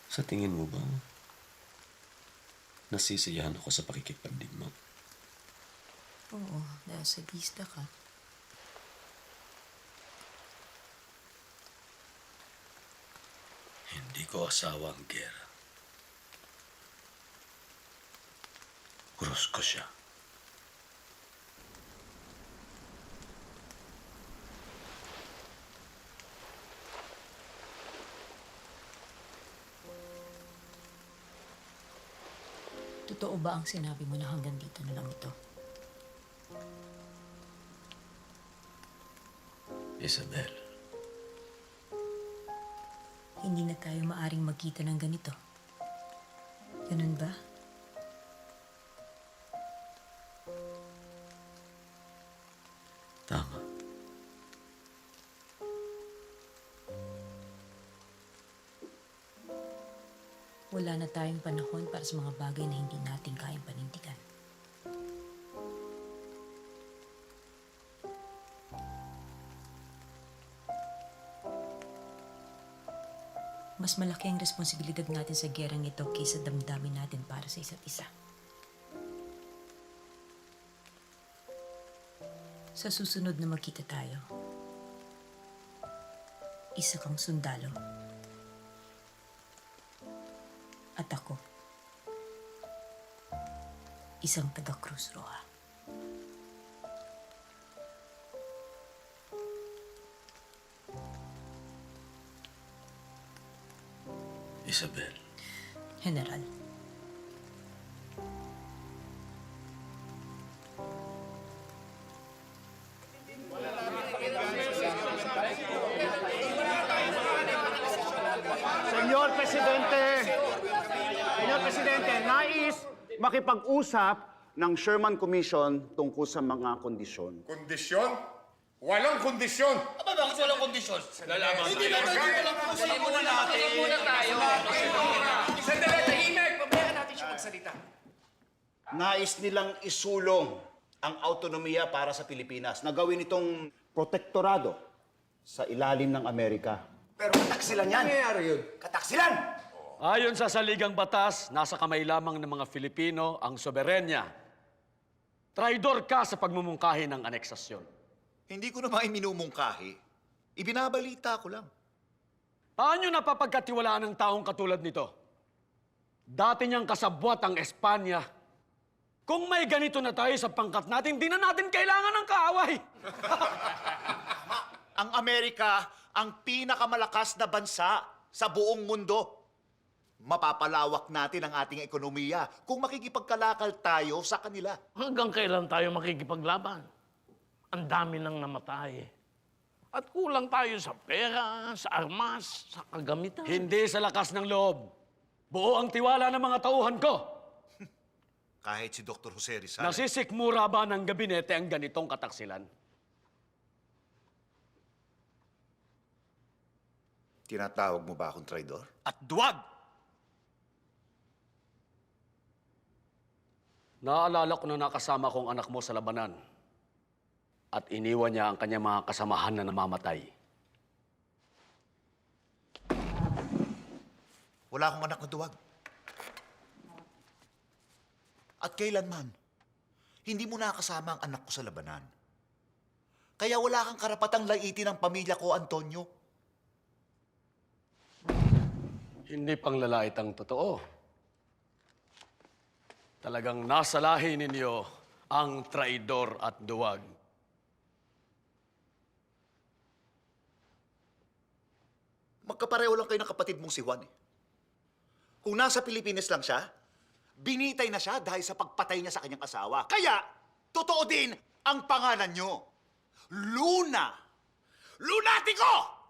Sa tingin mo ba, nasisiyahan ako sa pakikipagdigma? Oo, dahil sa bista ka. Hindi ko asawa ang gera. Krus ko siya. Totoo ba ang sinabi mo na hanggang dito na lang ito? Isabel, Hindi na tayo maaring magkita ng ganito. Ganun ba? tama. Wala na tayong panahon para sa mga bagay na hindi natin kayang panindigan. Mas malaki ang responsibilidad natin sa gerang ito kaysa damdamin natin para sa isa't isa. Sa susunod na magkita tayo, isa kang sundalo. At ako, isang taga Cruz Roja. Isabel. General. Senyor Presidente, nais makipag-usap ng Sherman Commission tungkol sa mga kondisyon. Kondisyon? Walang kondisyon! Aba, bakit walang kondisyon? Lalaban tayo. Hindi na walang kondisyon. Muna natin. Muna tayo. Sandali, tahimik. Pabayaan natin siya magsalita. Nais nilang isulong ang autonomiya para sa Pilipinas na gawin itong protektorado sa ilalim ng Amerika. Pero kataksilan yan. Nangyayari yun. Kataksilan! Ayon sa saligang batas, nasa kamay lamang ng mga Filipino ang soberenya. Traidor ka sa pagmumungkahi ng aneksasyon. Hindi ko naman minumungkahi. Ibinabalita ko lang. Paano napapagkatiwalaan ng taong katulad nito? Dati niyang kasabwat ang Espanya. Kung may ganito na tayo sa pangkat natin, di na natin kailangan ng kaaway. Ang Amerika ang pinakamalakas na bansa sa buong mundo. Mapapalawak natin ang ating ekonomiya kung makikipagkalakal tayo sa kanila. Hanggang kailan tayo makikipaglaban? Ang dami nang namatay. At kulang tayo sa pera, sa armas, sa kagamitan. Hindi sa lakas ng loob. Buo ang tiwala ng mga tauhan ko. Kahit si Dr. Jose Rizal. Nasisikmura ba ng gabinete ang ganitong kataksilan? Tinatawag mo ba akong traidor? At duwag! Naalala ko na nakasama kong anak mo sa labanan at iniwan niya ang kanyang mga kasamahan na namamatay. Wala akong anak na duwag. At kailanman, hindi mo nakasama ang anak ko sa labanan. Kaya wala kang karapatang laitin ang pamilya ko, Antonio. Hindi pang lalait ang totoo. Talagang nasa lahi ninyo ang traidor at duwag. Magkapareho lang kayo ng kapatid mong si Juan. Kung nasa Pilipinas lang siya, binitay na siya dahil sa pagpatay niya sa kanyang asawa. Kaya, totoo din ang pangalan niyo. Luna! Lunatico!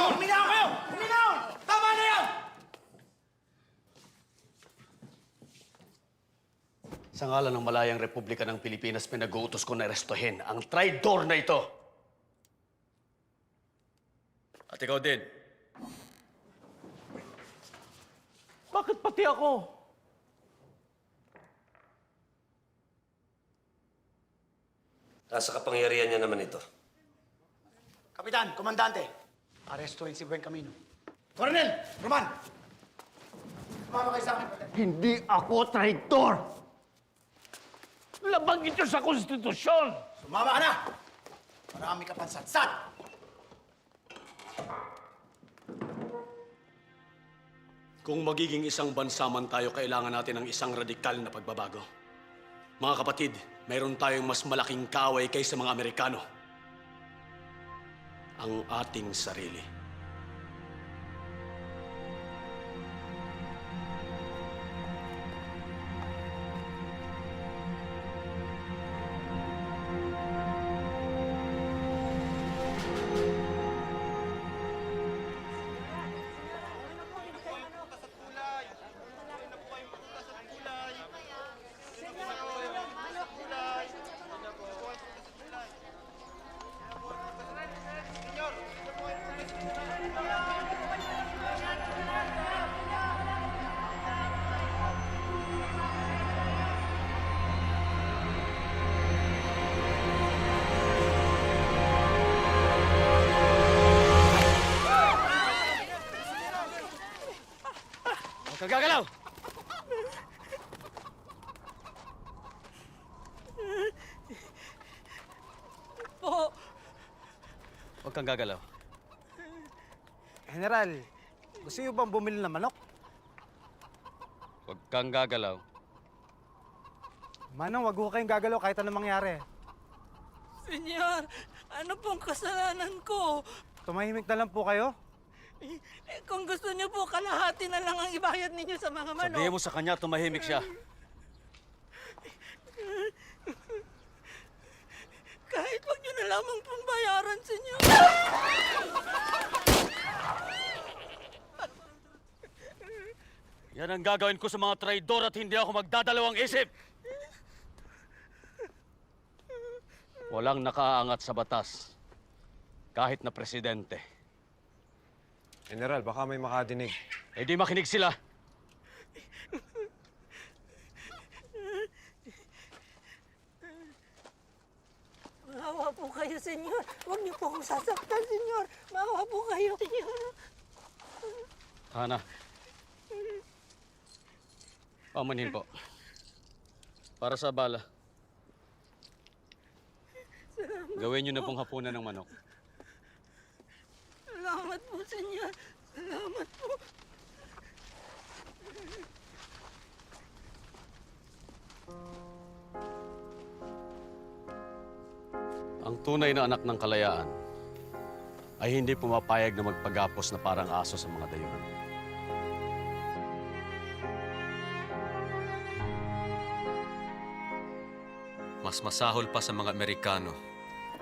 Huminaw kayo! Huminaw! Tama na yan! Sa ngalan ng Malayang Republika ng Pilipinas, pinag-uutos ko na arestuhin ang traidor na ito. At ikaw din. Bakit pati ako? Nasa kapangyarihan niya naman ito. Kapitan, komandante, arestuhin si Buen Camino. Coronel, Roman! Sumama kayo sa akin. Hindi ako traitor! Labag ito sa konstitusyon! Sumama ka na! Marami ka pansatsat! Kung magiging isang bansa man tayo, kailangan natin ng isang radikal na pagbabago. Mga kapatid, mayroon tayong mas malaking kaaway kaysa mga Amerikano. Ang ating sarili. Huwag kang gagalaw! Po. Huwag kang gagalaw. General, gusto niyo bang bumili ng manok? Huwag kang gagalaw. Manong, wag ho kayong gagalaw kahit anong mangyari. Senyor, ano pong kasalanan ko? Tumahimik na lang po kayo. Kung gusto niyo po, kalahati na lang ang ibayad ninyo sa mga manok. Sabihin mo sa kanya, tumahimik siya. Kahit wag niyo na lamang pong bayaran, senyor. Yan ang gagawin ko sa mga traidor at hindi ako magdadalawang isip. Walang nakaangat sa batas, kahit na presidente. General, baka may makadinig. Eh di makinig sila. Maawa po kayo, senyor. Huwag niyo po akong sasaktan, senyor. Maawa po kayo, senyor. Hana. Pamanhin po. Para sa bala. Gawin niyo na pong hapunan ng manok. Salamat po, senyor. Salamat po. Ang tunay na anak ng kalayaan ay hindi pumapayag na magpagapos na parang aso sa mga dayuhan. Mas masahol pa sa mga Amerikano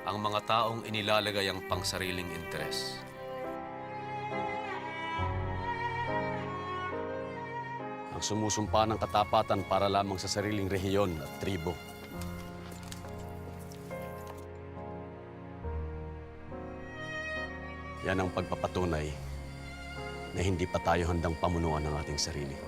ang mga taong inilalagay ang pangsariling interes. Ang sumusumpa ng katapatan para lamang sa sariling rehiyon at tribo. Yan ang pagpapatunay na hindi pa tayo handang pamunuan ng ating sarili.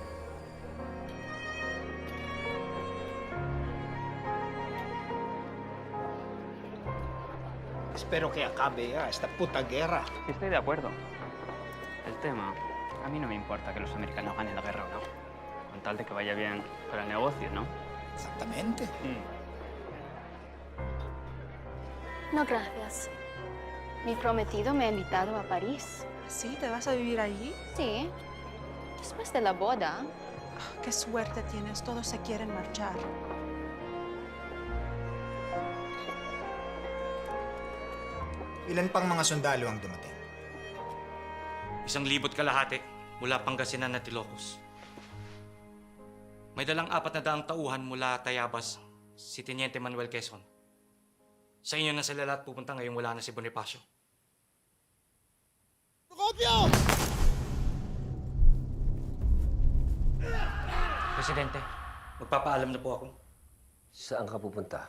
Espero que acabe ya esta puta guerra. Estoy de acuerdo. El tema, a mí no me importa que los americanos ganen la guerra o no. Con tal de que vaya bien para el negocio, ¿no? Exactamente. No, gracias. Mi prometido me ha invitado a París. ¿Sí? ¿Te vas a vivir allí? Sí. Después de la boda. Qué suerte tienes, todos se quieren marchar. Ilan pang mga sundalo ang dumating? 1,000 kalahati mula Pangasinan at Ilocos. May dalang 400 tauhan mula Tayabas, si Teniente Manuel Quezon. Sa inyo na sila lahat pupunta ngayong wala na si Bonifacio. Procopio! Presidente, magpapaalam na po ako. Saan ka pupunta?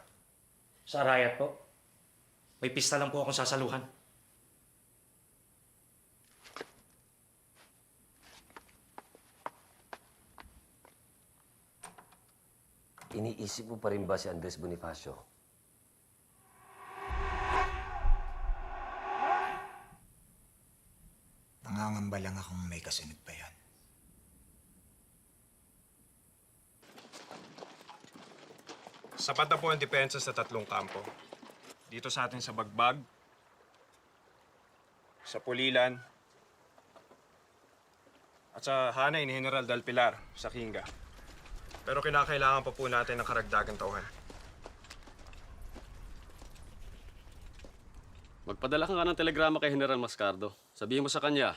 Sa Arayat po. May pista lang po akong sasaluhan. Iniisip mo pa rin ba si Andres Bonifacio? Nangangamba lang akong may kasunod pa yan. Sapat na po ang depensa sa 3 kampo. Dito sa atin sa Bagbag, sa Pulilan, at sa hanay ni General Del Pilar sa Kinga. Pero kinakailangan pa po natin ng karagdagang tauhan. Magpadala ka nga ng telegrama kay General Mascardo. Sabihin mo sa kanya,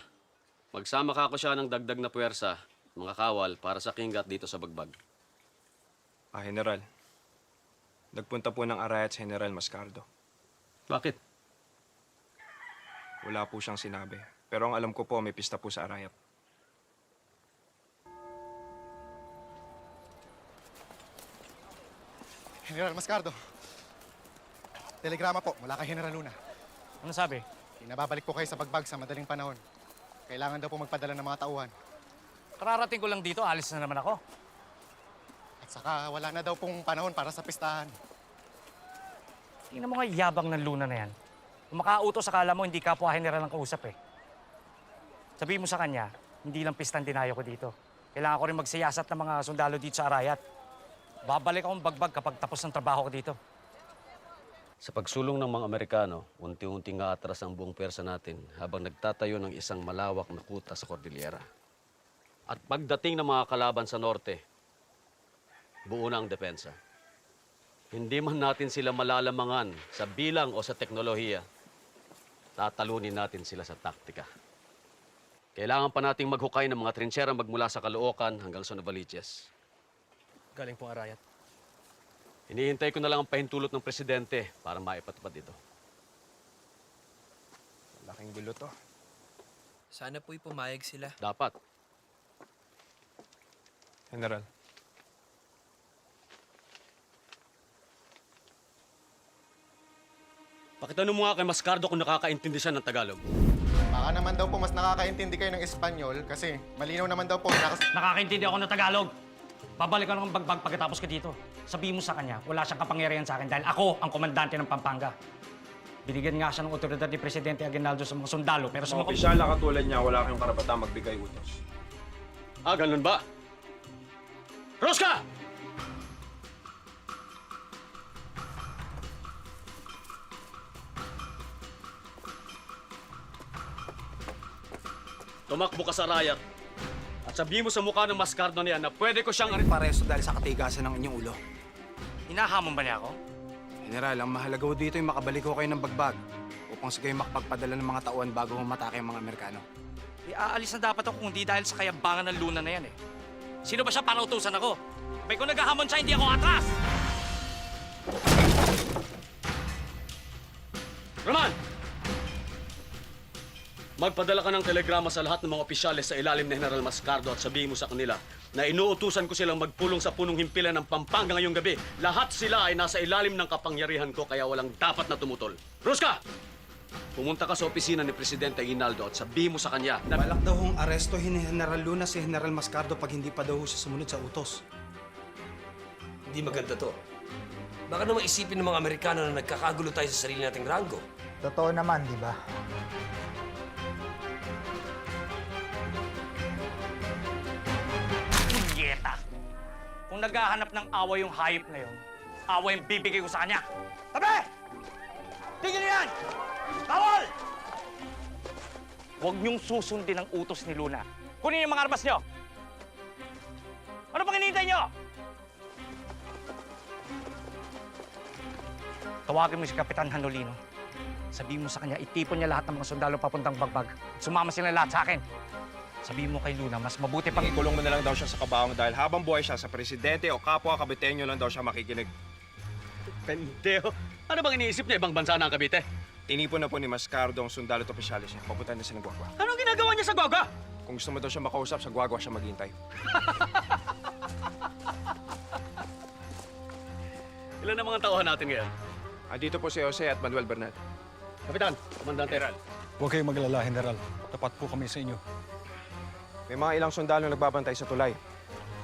magsama ka ako siya ng dagdag na puwersa, mga kawal, para sa Kinga at dito sa Bagbag. General, nagpunta po ng Arayat si General Mascardo. Bakit? Wala po siyang sinabi. Pero ang alam ko po, may pista po sa Arayat. General Mascardo. Telegrama po mula kay General Luna. Ano sabi? Pinababalik po kayo sa Bagbag sa madaling panahon. Kailangan daw po magpadala ng mga tauhan. Kararating ko lang dito, alis na naman ako. At saka wala na daw pong panahon para sa pistahan. Tingnan mo nga yabang ng Luna na yan. Kung makautos, akala mo hindi kapwa general ang kausap eh. Sabihin mo sa kanya, hindi lang pistan dinayo ko dito. Kailangan ko rin magsiyasat ng mga sundalo dito sa Arayat. Babalik akong bagbag kapag tapos ng trabaho ko dito. Sa pagsulong ng mga Amerikano, unti-unti nga atras ang buong pwersa natin habang nagtatayo ng isang malawak na kuta sa Cordillera. At pagdating ng mga kalaban sa norte, buo na ang depensa. Hindi man natin sila malalamangan sa bilang o sa teknolohiya, tatalunin natin sila sa taktika. Kailangan pa nating maghukay ng mga trinsyera magmula sa Caloocan hanggang sa Novaliches. Galing pong Arayat. Hinihintay ko na lang ang pahintulot ng presidente para maipatupad ito. Laking gulo to. Sana po'y pumayag sila. Dapat. General. Pakitanong mo nga kay Mascardo kung nakakaintindi siya ng Tagalog. Baka naman daw po mas nakakaintindi kayo ng Espanyol kasi malinaw naman daw po. Nakakaintindi ako ng Tagalog. Babalik ako ng bagbag pagkatapos ka dito. Sabihin mo sa kanya, wala siyang kapangyarihan sa akin dahil ako ang komandante ng Pampanga. Binigyan nga siya ng otoridad ni Presidente Aguinaldo sa mga sundalo, pero sa Mga opisyal na katulad niya, wala kayong karapatang magbigay utos. Ah, ganun ba? Rosca! Tumakbo ka sa Arayat at sabihin mo sa mukha ng Mascardo niya na pwede ko siyang... Paresto dahil sa katigasan ng inyong ulo. Hinahamon ba niya ako? General, ang mahalaga ho dito yung makabalik ho kayo ng bagbag upang sa kayo makapagpadala ng mga tauhan bago humatake ang mga Amerikano. Aalis na dapat ako kung di dahil sa kayabangan ng Luna na yan eh. Sino ba siya para utusan ako? May kung naghahamon siya, hindi ako atras! Roman! Magpadala ka ng telegrama sa lahat ng mga opisyales sa ilalim ni General Mascardo at sabihin mo sa kanila na inuutusan ko silang magpulong sa punong himpilan ng Pampanga ngayong gabi. Lahat sila ay nasa ilalim ng kapangyarihan ko kaya walang dapat na tumutol. Ruska! Pumunta ka sa opisina ni Presidente Aguinaldo at sabihin mo sa kanya na... Balak daw hong arestohin ni General Luna si General Mascardo pag hindi pa daw siya sumunod sa utos. Hindi maganda to. Baka naman isipin ng mga Amerikano na nagkakagulo tayo sa sarili nating rango. Totoo naman, di ba? Punyeta! Kung naghahanap ng away yung hayop na yun, away yung bibigay ko sa kanya. Tabi! Tingin niyo yan! Bawal! Huwag niyong susundin ang utos ni Luna. Kunin yung mga armas niyo! Ano pang hinihintay niyo? Tawagin mo si Kapitan Hanolino. Sabihin mo sa kanya, itipon niya lahat ng mga sundalo papuntang bagbag. Sumama sila lahat sa akin. Sabihin mo kay Luna, mas mabuti pang... Ikulong mo na lang daw siya sa kabaong dahil habang buhay siya sa presidente o kapwa kabitenyo lang daw siya makikinig. Pendejo! Ano bang iniisip niya? Ibang bansa na ang Cavite? Tinipon na po ni Mascardo ang sundalo at opisyalis niya. Papunta na siya ng Guagua. Anong ginagawa niya sa Guagua? Kung gusto mo daw siya makausap, sa Guagua siya maghintay. Ilan ang mga tauhan natin ngayon? Andito po si Jose at Manuel Bernal. Kapitan, Komandante. General. Huwag kayong maglala, General. Tapat po kami sa inyo. May mga ilang sundalo nagbabantay sa tulay.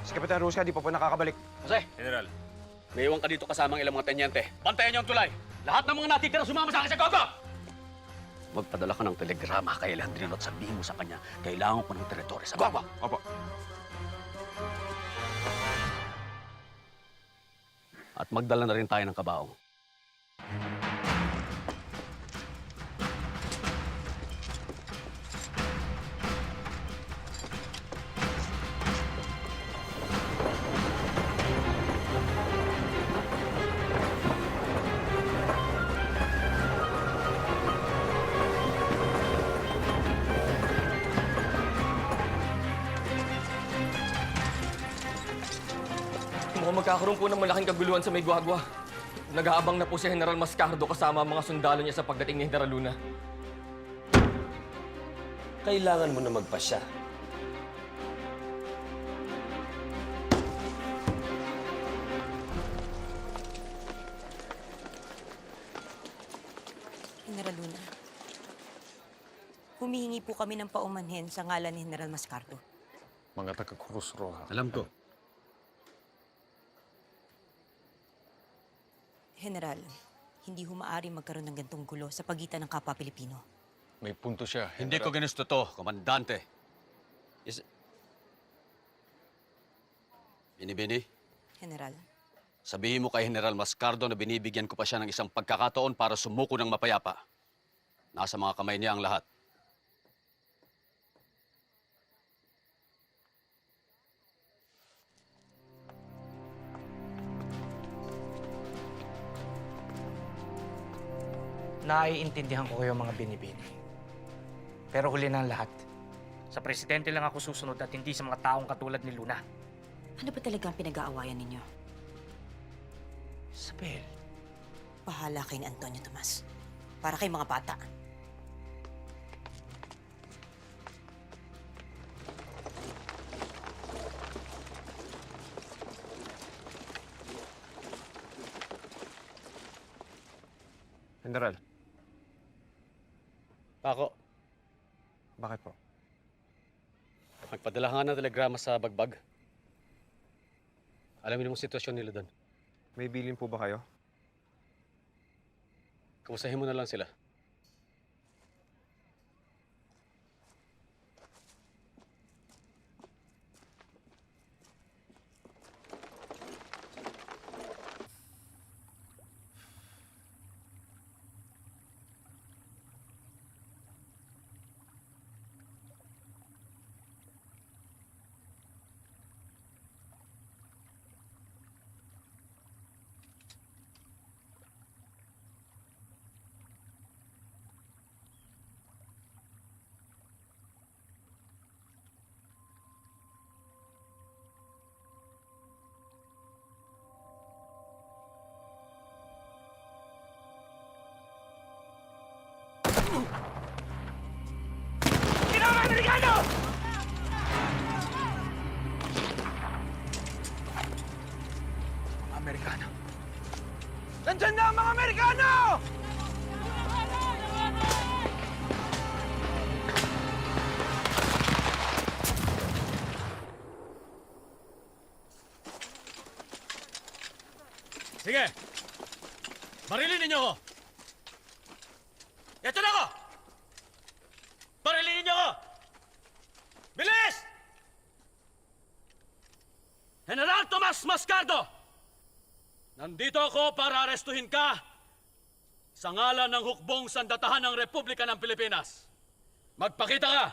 Si Kapitan Ruska di pa po nakakabalik. Jose! General. May iwan ka dito kasamang ilang mga tenyente. Bantayan niyo ang tulay. Lahat ng mga natitira sumama sa akin sa Guagua! Magpadala ka ng telegrama kay Leandrino at sabihin mo sa kanya, kailangan ko ng teritoryo sa Guagua. Opo. At magdala na rin tayo ng kabaong. Mukhang magkakaroon po ng malaking kaguluhan sa may Guagua. Nag-aabang na po si General Mascardo kasama ang mga sundalo niya sa pagdating ni General Luna. Kailangan mo na magpasya. General Luna, humihingi po kami ng paumanhin sa ngalan ni General Mascardo. Mga taga-Cruz Roja. Alam ko. General, hindi humaari magkaroon ng gantong gulo sa pagitan ng kapwa Pilipino. May punto siya, Hindi ko ginusto to, Komandante. Binibini, General. sabihin mo kay General Mascardo na binibigyan ko pa siya ng isang pagkakataon para sumuko ng mapayapa. Nasa mga kamay niya ang lahat. Naiintindihan ko kayo mga binibini. Pero huli na ang lahat. Sa presidente lang ako susunod at hindi sa mga taong katulad ni Luna. Ano ba talaga ang pinag-aawayan ninyo? Isabel. Bahala kay ni Antonio Tomas. Para kay mga bata. General, Ako, bakit po? nagpadala nga ng telegrama sa Bagbag. Alamin mo ang sitwasyon nila doon. May bilin po ba kayo? Kumustahin mo na lang sila. Ginoong Amerikano! Mga Amerikano. Nandyan na ang mga Amerikano! Sige! Barilin ninyo ako! Ito na ako! Barilin ninyo ako! Bilis! General Tomas Mascardo! Nandito ako para arestuhin ka sa ngalan ng hukbong sandatahan ng Republika ng Pilipinas. Magpakita ka!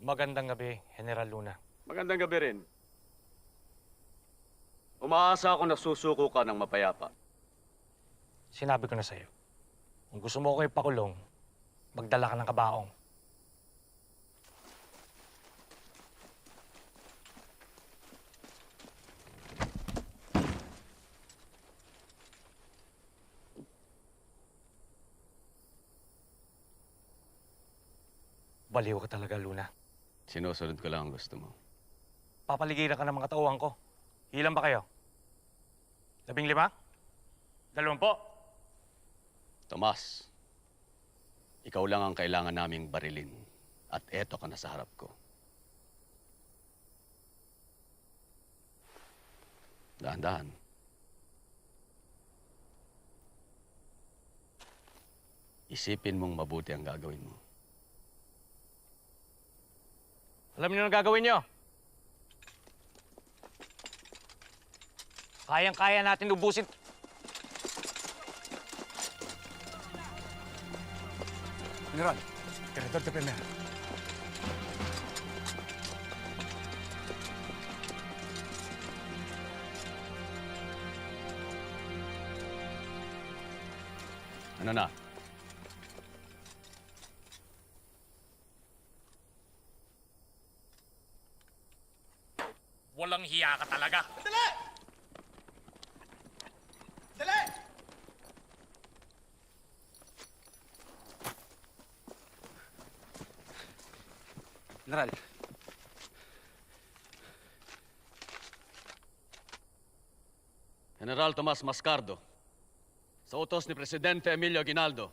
Magandang gabi, General Luna. Magandang gabi rin. Umaasa ako na susuko ka ng mapayapa. Sinabi ko na sa'yo, kung gusto mo ko ipakulong, magdala ka ng kabaong. Baliw ka talaga, Luna. Sinusunod ko lang ang gusto mo. Papaligiran ka ng mga tauhan ko. Ilan ba kayo? 15? 20? Tomas, ikaw lang ang kailangan naming barilin. At eto ka na sa harap ko. Dahan-dahan. Isipin mong mabuti ang gagawin mo. Alam niyo ang gagawin niyo? Kayang-kaya natin ubusin. General, Director de Primera. Ano na? Walang hiya ka talaga. Dali! Dali! General, General Tomas Mascardo, sa utos ni Presidente Emilio Aguinaldo,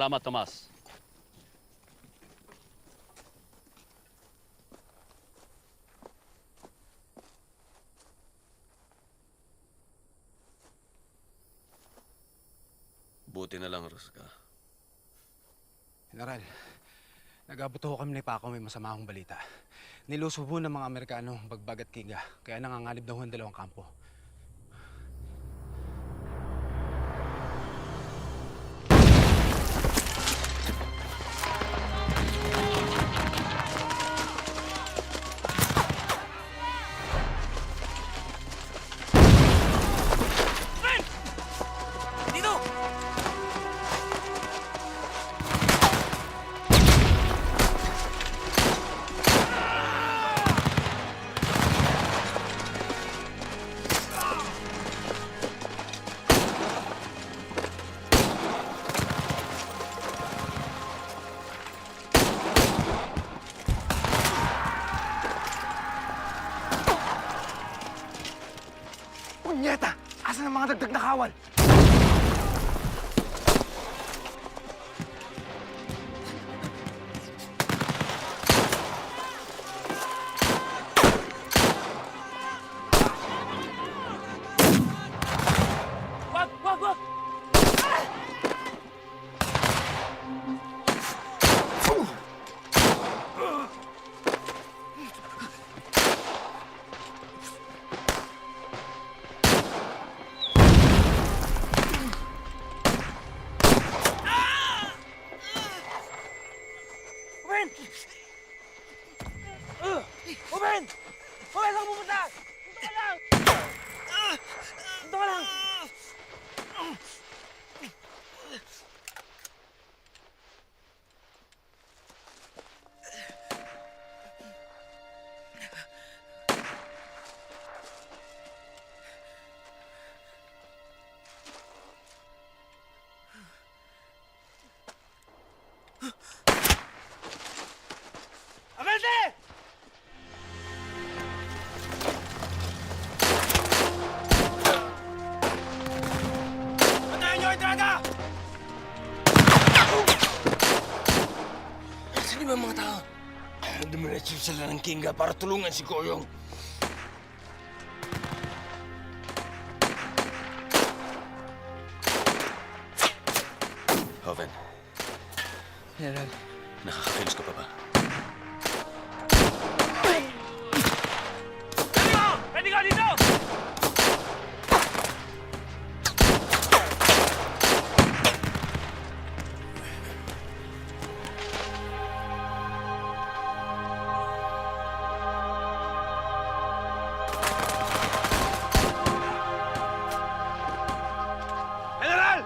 Salamat, Tomas. Buti na lang, Rosca. General, nag-abot ho kami ni Paco, may masama akong balita. Nilusubo ng mga Amerikano ang Bagbag at Kinga, kaya nanganganib daw ang dalawang kampo. Punyeta! Asan ang mga dagdag na kawal? Wag! Wag! Wag! Ruben! Ruben! Ruben, saan ka pupunta? Dito ka lang! Dito ka lang! Abante! Patayin niyo, Entrada! Saan ba ang mga tao? Dumiretso sila ng Kinga para tulungan si Koyong. Joven, General, nakakakilos ka pa ba? Pwede ka dito! General!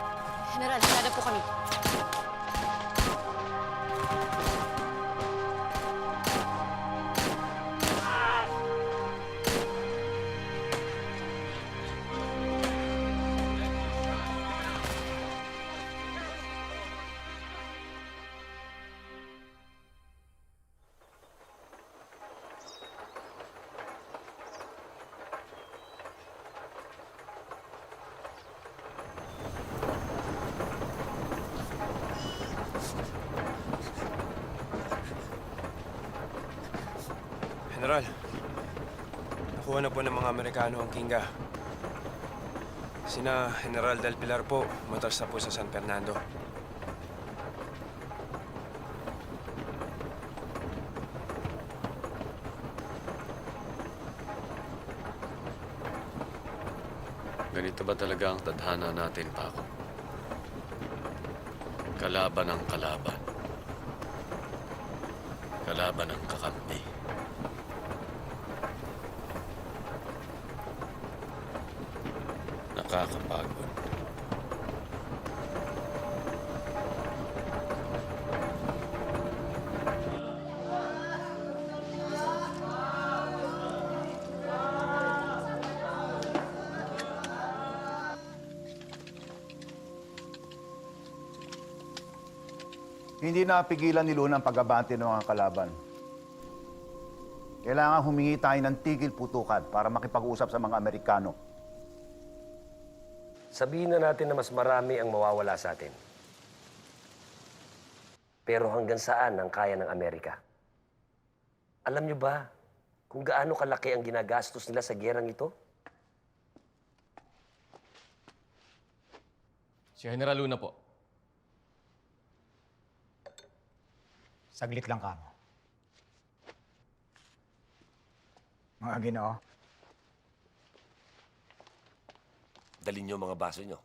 General, hanap po kami. General, nakuha na po ng mga Amerikano ang Kinga. Sina General Del Pilar po, umatas na po sa San Fernando. Ganito ba talaga ang tadhana natin, Paco? Kalaban ang kalaban. Kalaban ang kakampi. Nakakapagod. Hindi napigilan ni Luna ang pag-abante ng mga kalaban. Kailangan humingi tayo ng tigil putukan para makipag-usap sa mga Amerikano. Sabihin na natin na mas marami ang mawawala sa atin. Pero hanggang saan ang kaya ng Amerika? Alam niyo ba kung gaano kalaki ang ginagastos nila sa gerang ito? Si General Luna po. Saglit lang ka mo. Mga Ginoo, Dalhin niyo mga baso niyo.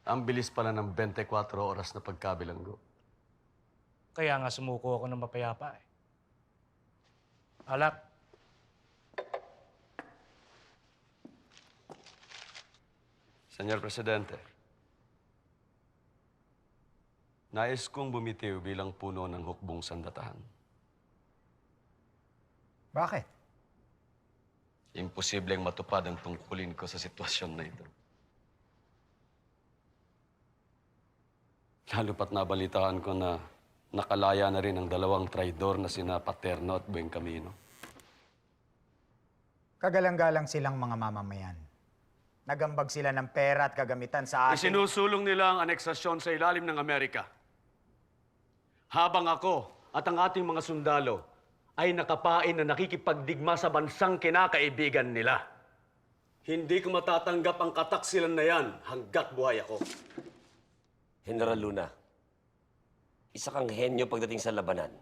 Ang bilis pala ng 24 oras na pagkabilanggo. Kaya nga sumuko ako ng mapayapa eh. Alak. Senyor Presidente, nais kong bumitiw bilang puno ng hukbong sandatahan. bakit? Imposibleng matupad ang tungkulin ko sa sitwasyon na ito. Lalo pat nabalitaan ko na nakalaya na rin ang dalawang traidor na sina Paterno at Buencamino. Kagalang-galang silang mga mamamayan. Nagambag sila ng pera at kagamitan sa atin. Isinusulong nila ang aneksasyon sa ilalim ng Amerika. Habang ako at ang ating mga sundalo ay nakapain na nakikipagdigma sa bansang kinakaibigan nila. Hindi ko matatanggap ang kataksilan na yan hanggat buhay ako. General Luna, isa kang henyo pagdating sa labanan,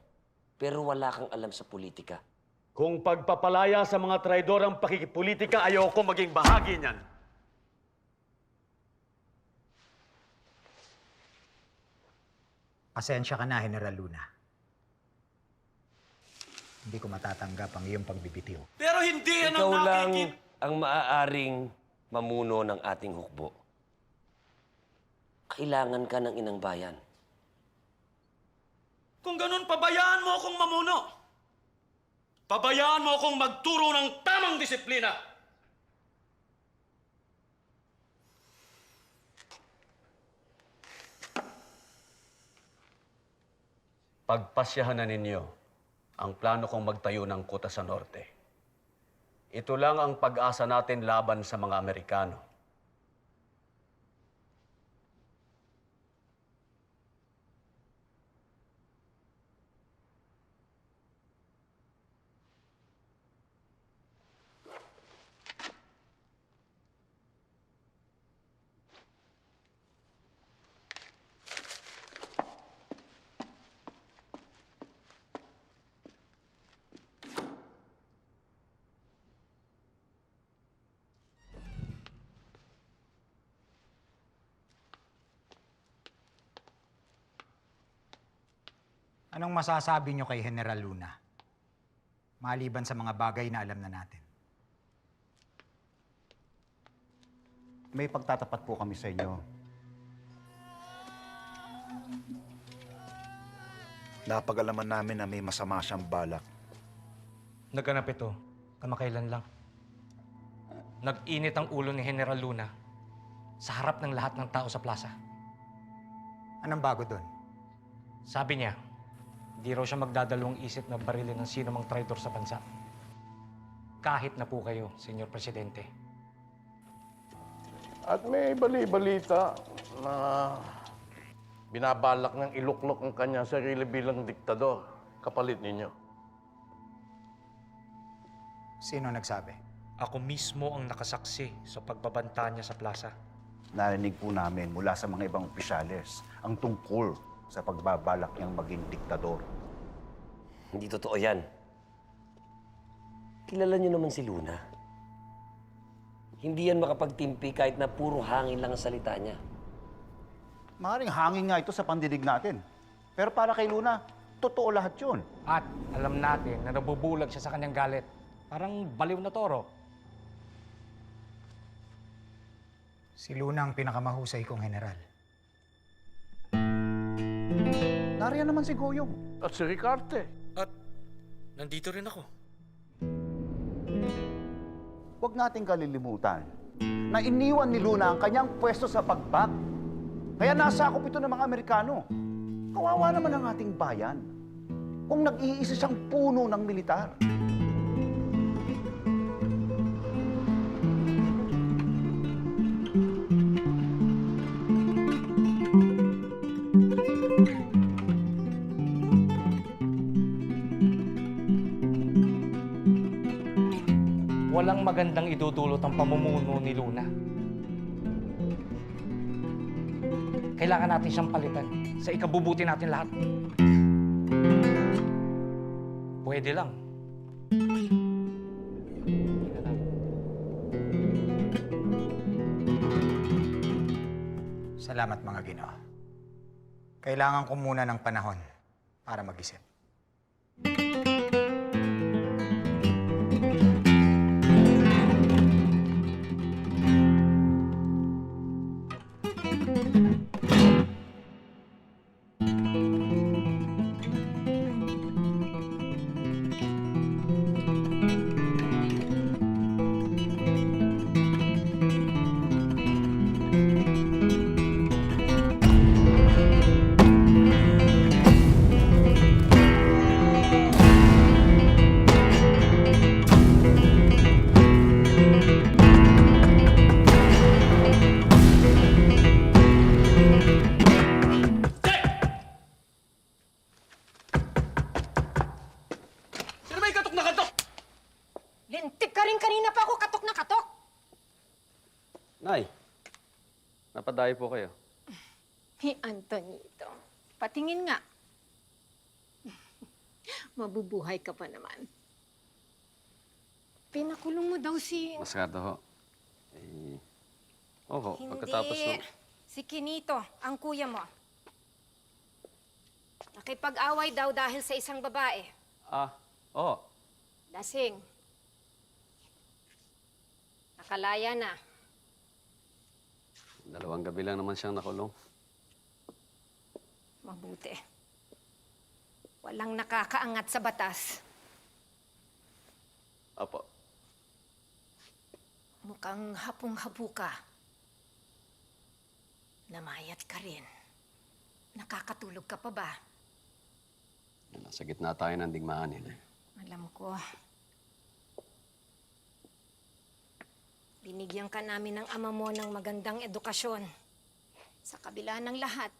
pero wala kang alam sa politika. Kung pagpapalaya sa mga traidor ang pakikipolitika, ayoko maging bahagi niyan. Pasensya ka na, General Luna. Hindi ko matatanggap ang iyong pagbibitiw. Pero hindi yan Ikaw lang ang maaaring mamuno ng ating hukbo. Kailangan ka ng inang bayan. Kung ganun, pabayaan mo akong mamuno. Pabayaan mo akong magturo ng tamang disiplina. Pagpasyahan na ninyo ang plano kong magtayo ng kuta sa norte. Ito lang ang pag-asa natin laban sa mga Amerikano. Anong masasabi niyo kay General Luna? Maliban sa mga bagay na alam na natin. May pagtatapat po kami sa inyo. Napag-alaman namin na may masama siyang balak. Naganap ito, kamakailan lang. Nag-init ang ulo ni General Luna sa harap ng lahat ng tao sa plaza. Anong bago doon? Sabi niya, di raw siya magdadalawang isip na barilin ng sino mang traitor sa bansa. Kahit na po kayo, Senyor Presidente. At may bali-balita na binabalak ng iluklok ang kanyang sarili bilang diktador, kapalit ninyo. Sino nagsabi? Ako mismo ang nakasaksi sa pagbabanta niya sa plaza. Narinig po namin mula sa mga ibang opisyales ang tungkol sa pagbabalak niyang maging diktador. Hindi totoo yan. Kilala niyo naman si Luna. Hindi yan makapagtimpi kahit na puro hangin lang ang salita niya. Maaaring hangin nga ito sa pandinig natin. Pero para kay Luna, totoo lahat yun. At alam natin na nabubulag siya sa kanyang galit. Parang baliw na toro. Si Luna ang pinakamahusay kong general. Nariyan naman si Goyong. At si Ricarte. At nandito rin ako. Huwag nating kalilimutan na iniwan ni Luna ang kanyang pwesto sa pagbag. Kaya nasakop ito ng mga Amerikano. Kawawa naman ang ating bayan. kung nag-iisa siyang puno ng militar. Walang magandang idudulot ang pamumuno ni Luna. Kailangan natin siyang palitan sa ikabubuti natin lahat. Pwede lang. Salamat mga Ginoo. Kailangan ko muna ng panahon para mag-isip. Lintik ka rin kanina pa ako katok na katok. Nay, napadayo po kayo. Ni Antonito, patingin nga. Mabubuhay ka pa naman. Pinakulong mo daw si... Maskardo ho. Oo, Hindi. pagkatapos ng... Si Kinito, ang kuya mo. Nakipag-away daw dahil sa isang babae. Oo. Lasing. Nakalaya na. 2 gabi lang naman siyang nakulong. Mabuti. Walang nakakaangat sa batas. Opo. Mukhang hapong-hapu ka. Namayat ka rin. Nakakatulog ka pa ba? Nasa gitna tayo ng digmaan eh. Alam ko. Binigyan ka namin ng ama mo ng magandang edukasyon. Sa kabila ng lahat,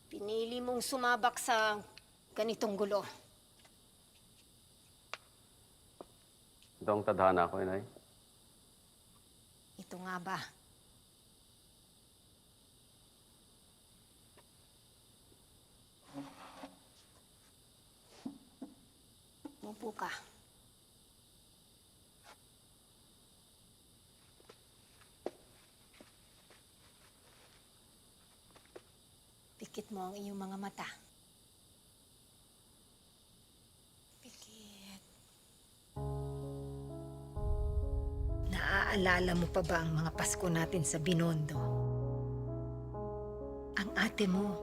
pinili mong sumabak sa ganitong gulo. Ito ang tadhana ko, Inay. Ito nga ba? Mupo ka. Pikit mo ang iyong mga mata. Pikit. Naaalala mo pa ba ang mga Pasko natin sa Binondo? Ang ate mo.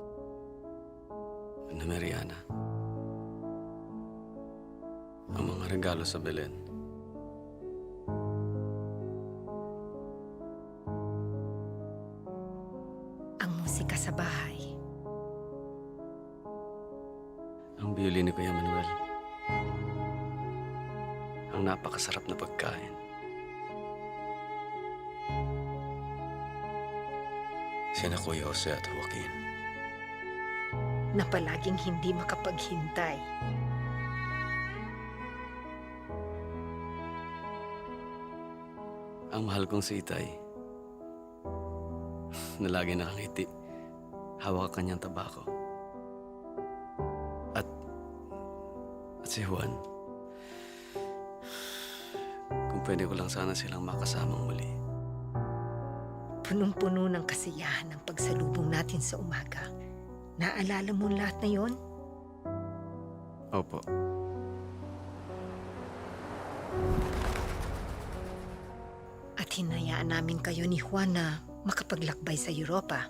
Ana Mariana. Ang mga regalo sa Belen. Ang musika sa bahay. Ang violin ni Kuya Manuel. Ang napakasarap na pagkain. Sina Kuya Jose at Joaquin. Na palaging hindi makapaghintay. Ang mahal kong si Itay, na lagi nakangiti, hawak ang kanyang tabako. At si Juan, kung pwede ko lang sana silang makasamang muli. Punong-puno ng kasiyahan ang pagsalubong natin sa umaga. Naalala mo lahat na yon? Opo. At hinayaan namin kayo ni Juan na makapaglakbay sa Europa.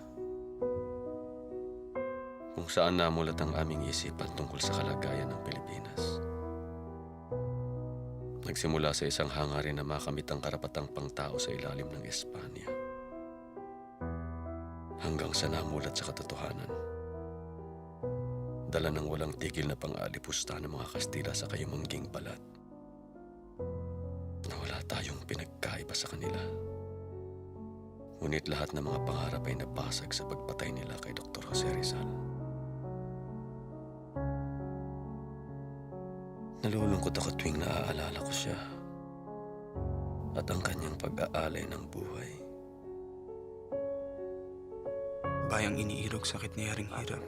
Kung saan namulat ang aming isipan tungkol sa kalagayan ng Pilipinas. Nagsimula sa isang hangarin na makamit ang karapatang pangtao sa ilalim ng Espanya. Hanggang sa namulat sa katotohanan Dala ng walang tigil na pang-alipusta ng mga Kastila sa kayumangging balat. Na wala tayong pinagkaiba sa kanila. Ngunit lahat ng mga pangarap ay nabasag sa pagpatay nila kay Dr. Jose Rizal. Nalulungkot ako tuwing naaalala ko siya at ang kanyang pag-aalay ng buhay. Bayang iniirog sakit ni Haring Hirap.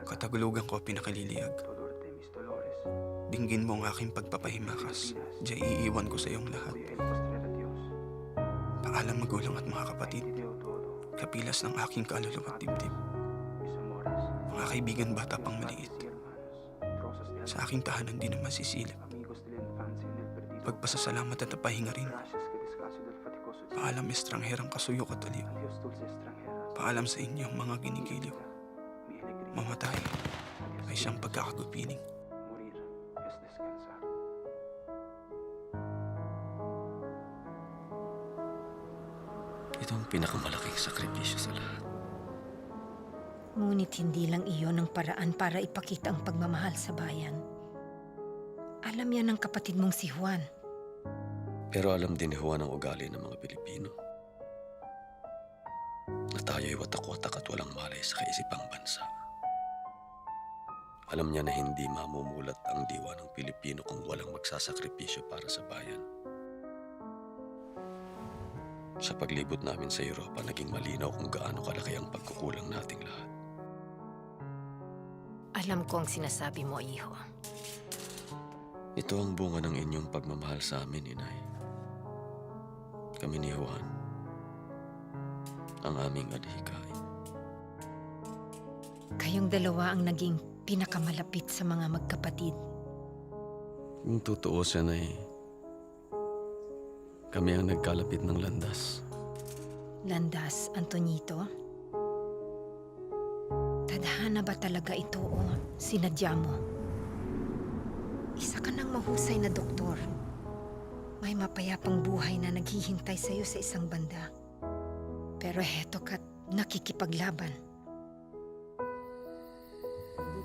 Katagulugan ko pinakaliliyag. Dinggin mo ang aking pagpapahimakas. Diya iiwan ko sa iyong lahat. Paalam magulang at mga kapatid. Kapilas ng aking kaluluwa at dibdib. Mga kaibigan bata pang maliit. Sa aking tahanan di na masisilip. Pagpasasalamat at pahinga rin. Paalam estrangherang kasuyok at aliw. Paalam sa inyong mga ginigiliw. Mamatay ay siyang pagkakagupiling. Ito ang pinakamalaking sakripisyo sa lahat. Ngunit hindi lang iyon ang paraan para ipakita ang pagmamahal sa bayan. Alam yan ng kapatid mong si Juan. Pero alam din ni Juan ang ugali ng mga Pilipino. Na tayo'y watak-watak at walang malay sa kaisipang bansa. Alam niya na hindi mamumulat ang diwa ng Pilipino kung walang magsasakripisyo para sa bayan. Sa paglibot namin sa Europa, naging malinaw kung gaano kalaki ang pagkukulang nating lahat. Alam ko ang sinasabi mo, Iho. Ito ang bunga ng inyong pagmamahal sa amin, Inay. Kami ni Juan, ang aming adhikain. Kayong dalawa ang naging pinakamalapit sa mga magkapatid. Kung tutuusin ay kami ang nagkalapit ng landas. Landas, Antonito? Tadhana ba talaga ito o sinadya mo? Isa ka ng mahusay na doktor. May mapayapang buhay na naghihintay sa'yo sa isang banda. Pero heto ka't nakikipaglaban.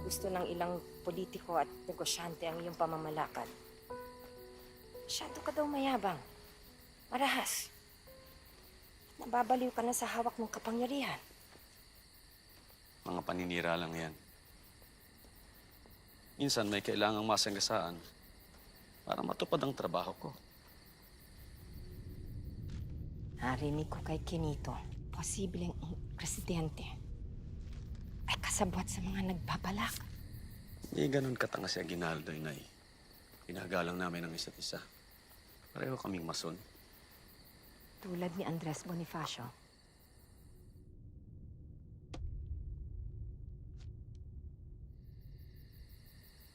Gusto ng ilang politiko at negosyante ang iyong pamamalakad. Masyado ka daw mayabang. Marahas. Nababaliw ka na sa hawak ng kapangyarihan. Mga paninira lang yan. Minsan may kailangang masagasaan para matupad ang trabaho ko. Narinig ko kay Kenito, posibleng ang presidente ay kasabwat sa mga nagbabalak. Hindi ganun katanga si Aguinaldo, Inay. Pinagalang namin ang isa't isa. Pareho kaming mason. Tulad ni Andres Bonifacio.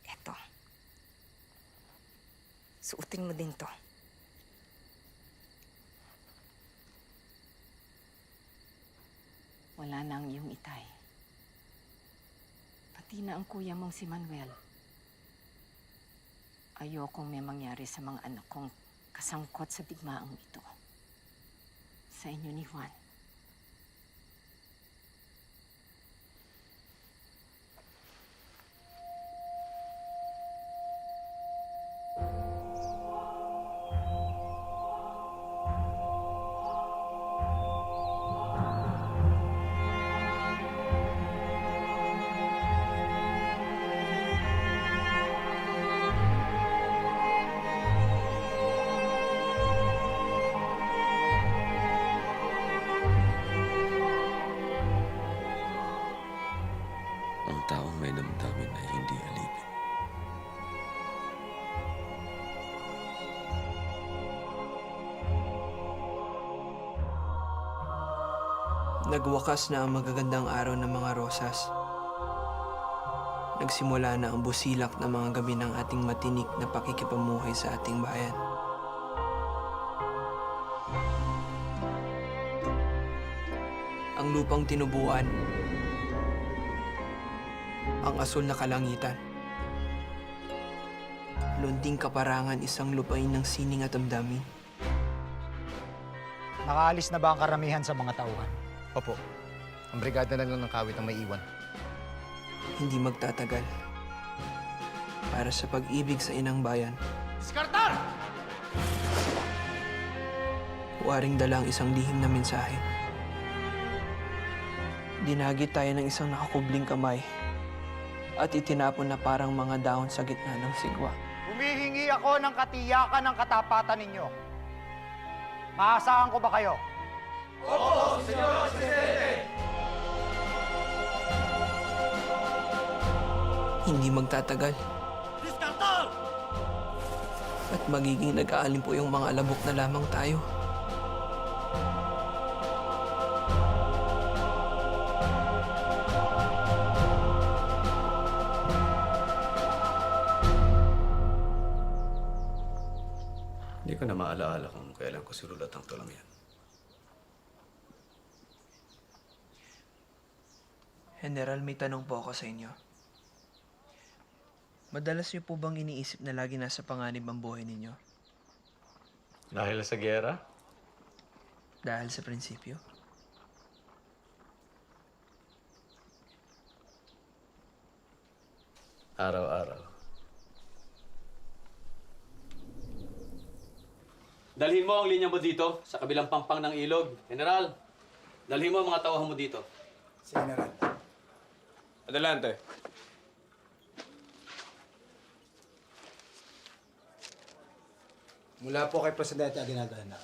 Eto. Suotin mo din to. Wala na ang iyong itay. Pati na ang kuya mong si Manuel. Ayokong may mangyari sa mga anak kong kasangkot sa digmaang ito. Sa inyo ni Juan. Ang taong may damdamin ay hindi alipin. Nagwakas na ang magagandang araw ng mga rosas. Nagsimula na ang busilak ng mga gabi ng ating matinik na pakikipamuhay sa ating bayan. Ang lupang tinubuan, ang asul na kalangitan, lunting kaparangan isang lupain ng sining at damdamin. Nakaalis na ba ang karamihan sa mga tauhan? Opo. Ang brigada na lang ng kawit ang may iwan. hindi magtatagal. Para sa pag-ibig sa inang bayan, Diskartar! waring dala ang isang lihim na mensahe. Dinagit tayo ng isang nakakubling kamay at itinapon na parang mga dahon sa gitna ng sigwa. Humihingi ako ng katiyakan ng katapatan ninyo. Maasahan ko ba kayo? Opo, Senyor Presidente! Hindi magtatagal. Diskartar! At magiging nag-aalin po yung mga alabok na lamang tayo. Hindi ko na maalaala kung kailan ko sinulat ang tulang yan. General, may tanong po ako sa inyo. Madalas niyo po bang iniisip na lagi nasa panganib ang buhay ninyo? Dahil sa gera? Dahil sa prinsipyo? Araw-araw. Dalhin mo ang linya mo dito, sa kabilang pampang ng ilog. General, dalhin mo ang mga tauhan mo dito. General. Adelante. Mula po kay Presidente Aguinaldo na.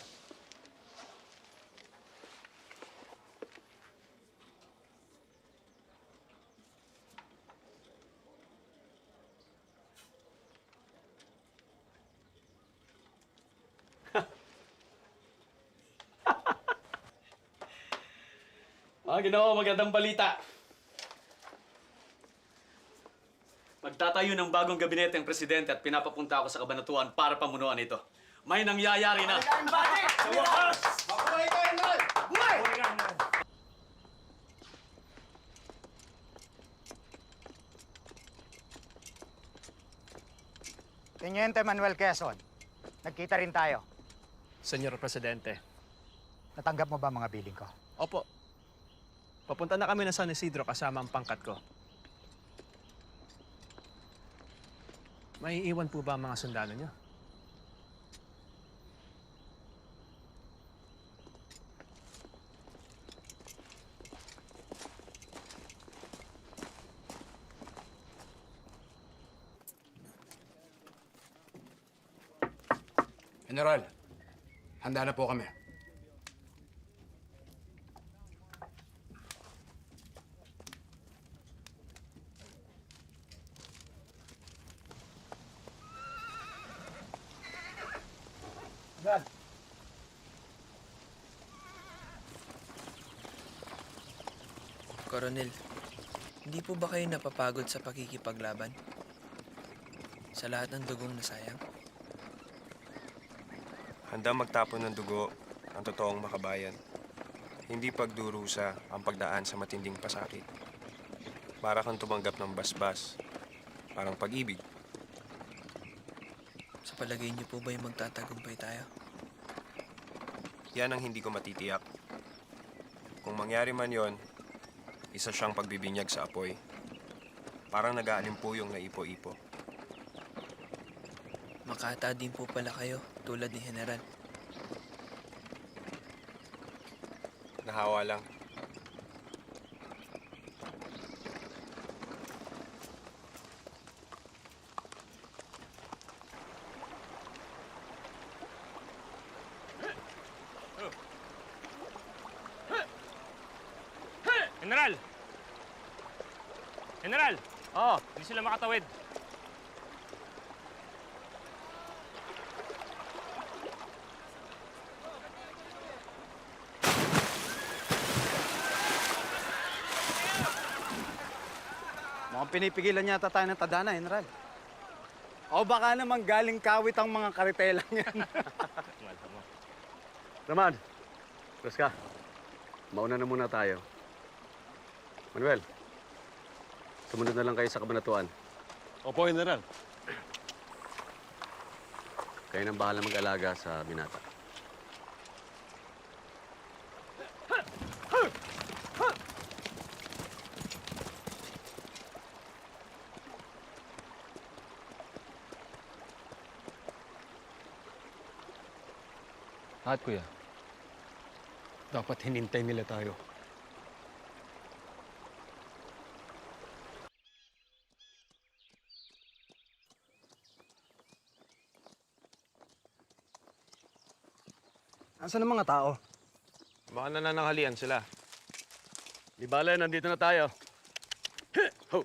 Ginawa, magandang balita. Magtatayo ng bagong gabinete ang presidente at pinapapunta ako sa kabanatuan para pamunuan ito. May nangyayari na. Sa wakas! Mabuhay ka, General! Buhay! Teniente Manuel Quezon, nagkita rin tayo. Senyor Presidente. Natanggap mo ba mga billing ko? Opo. Papunta na kami ng San Isidro kasama ang pangkat ko. May iwan po ba ang mga sundalo niyo? General, handa na po kami. Coronel, hindi po ba kayo napapagod sa pakikipaglaban? Sa lahat ng dugong nasayang? Handa magtapon ng dugo ang totoong makabayan. Hindi pagdurusa ang pagdaan sa matinding pasakit. Para kang tumanggap ng basbas, parang pag-ibig. Sa palagay niyo po ba yung magtatagumpay tayo? Yan ang hindi ko matitiyak. Kung mangyari man yon, isa siyang pagbibinyag sa apoy. Parang nag-aalimpuyong na ipo-ipo. Makata din po pala kayo, tulad ni General. Nahawa lang. General! General! Oo, hindi sila makatawid. Mukhang pinipigilan yata tayo ng tadhana, General. O baka naman galing kawit ang mga karitelang yan. Raman, Tres ka. Mauna na muna tayo. Manuel, sumunod na lang kayo sa kabanatuan. Opo, General. Kayo nang bahala mag-alaga sa binata. Bakit, kuya? Dapat hinintay nila tayo. Asan ang mga tao? Baka nanananghalian sila. Di bale, nandito na tayo. Ho!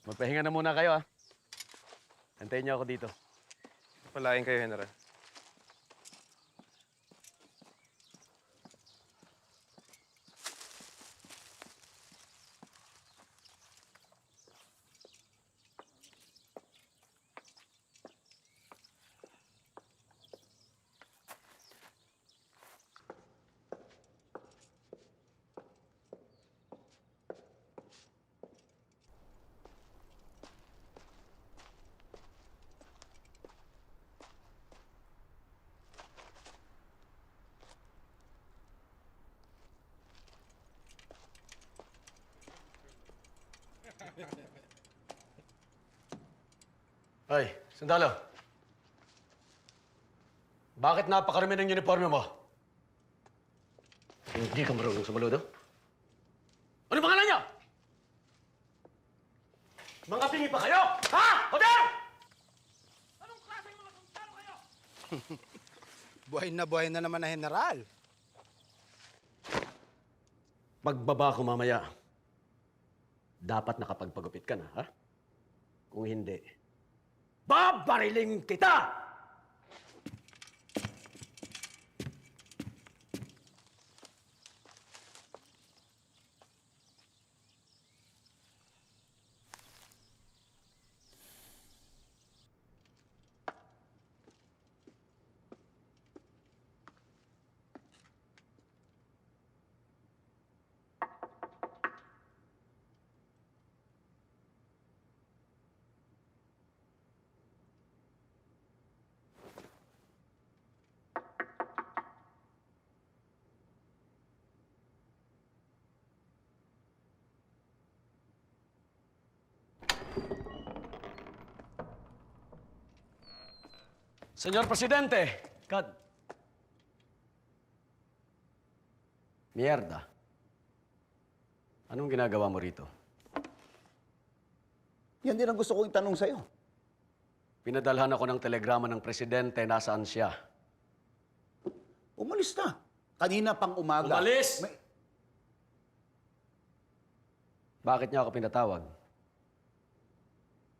Magpahinga na muna kayo, ha? Antayin niyo ako dito. Palain kayo, General. Ay, sandalo. Bakit napakarami ng uniforme mo? Hindi ka marunong sumaludo? Ano pangalan niyo? Mga pingi pa kayo? Ha? Hotel! Anong klaseng mga sundalo kayo? Buhay na naman na general. Pagbaba ko mamaya, dapat nakapagpagupit ka na, ha? Kung hindi, babariling kita! Senyor Presidente, Mierda. Anong ginagawa mo rito? Yan din ang gusto kong itanong sa'yo. Pinadalhan ako ng telegrama ng Presidente, nasaan siya? Umalis na. Kanina pang umaga. Umalis! Bakit niya ako pinatawag?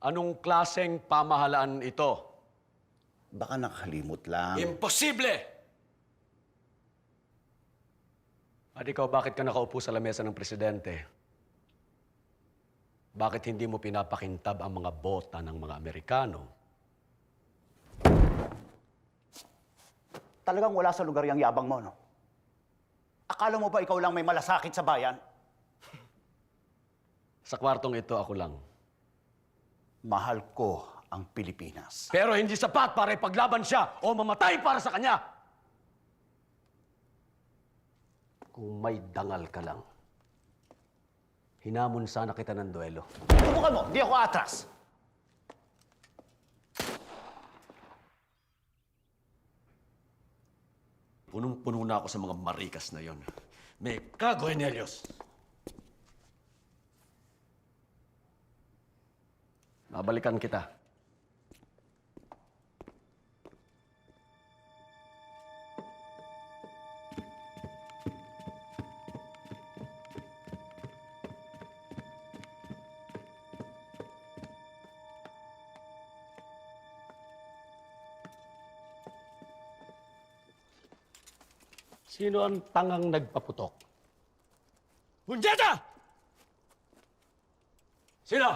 Anong klaseng pamahalaan ito? Baka nakalimot lang. Imposible! At ikaw, bakit ka nakaupo sa lamesa ng Presidente? Bakit hindi mo pinapakintab ang mga bota ng mga Amerikano? Talagang wala sa lugar yung yabang mo, no? Akala mo ba ikaw lang may malasakit sa bayan? Sa kwartong ito, ako lang. Mahal ko ang Pilipinas. Pero hindi sapat para ipaglaban siya o mamatay para sa kanya. Kung may dangal ka lang, hinamon sana kita ng duelo. Subukan mo, di ako atras. Punong-puno na ako sa mga marikas na yon. Me cago en ellos. Babalikan kita. Sino ang tangang nagpaputok? Hunjeta! Sino?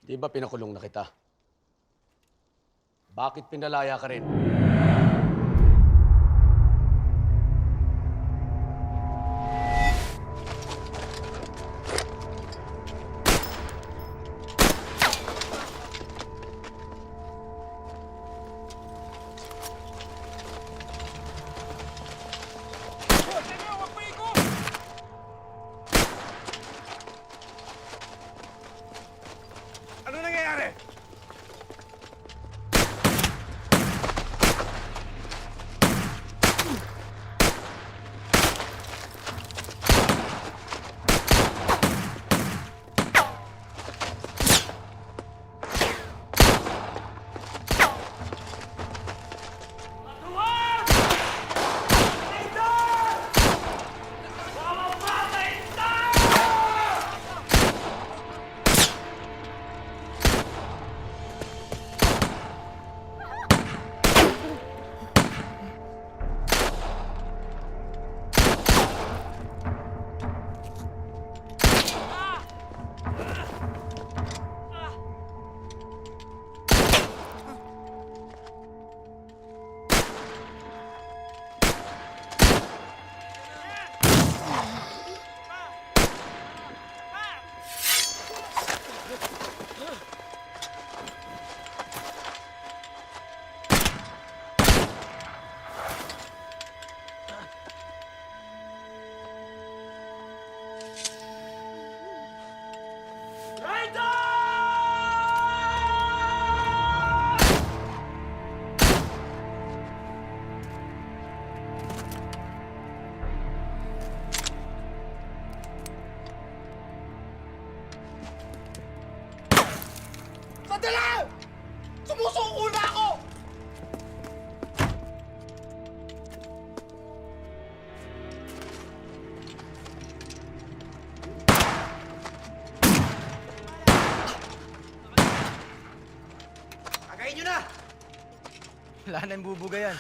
Di ba pinakulong na kita? Bakit pinalaya ka rin? Sumusuko na ako! Kagayin nyo na! Wala na yung bubuga yan.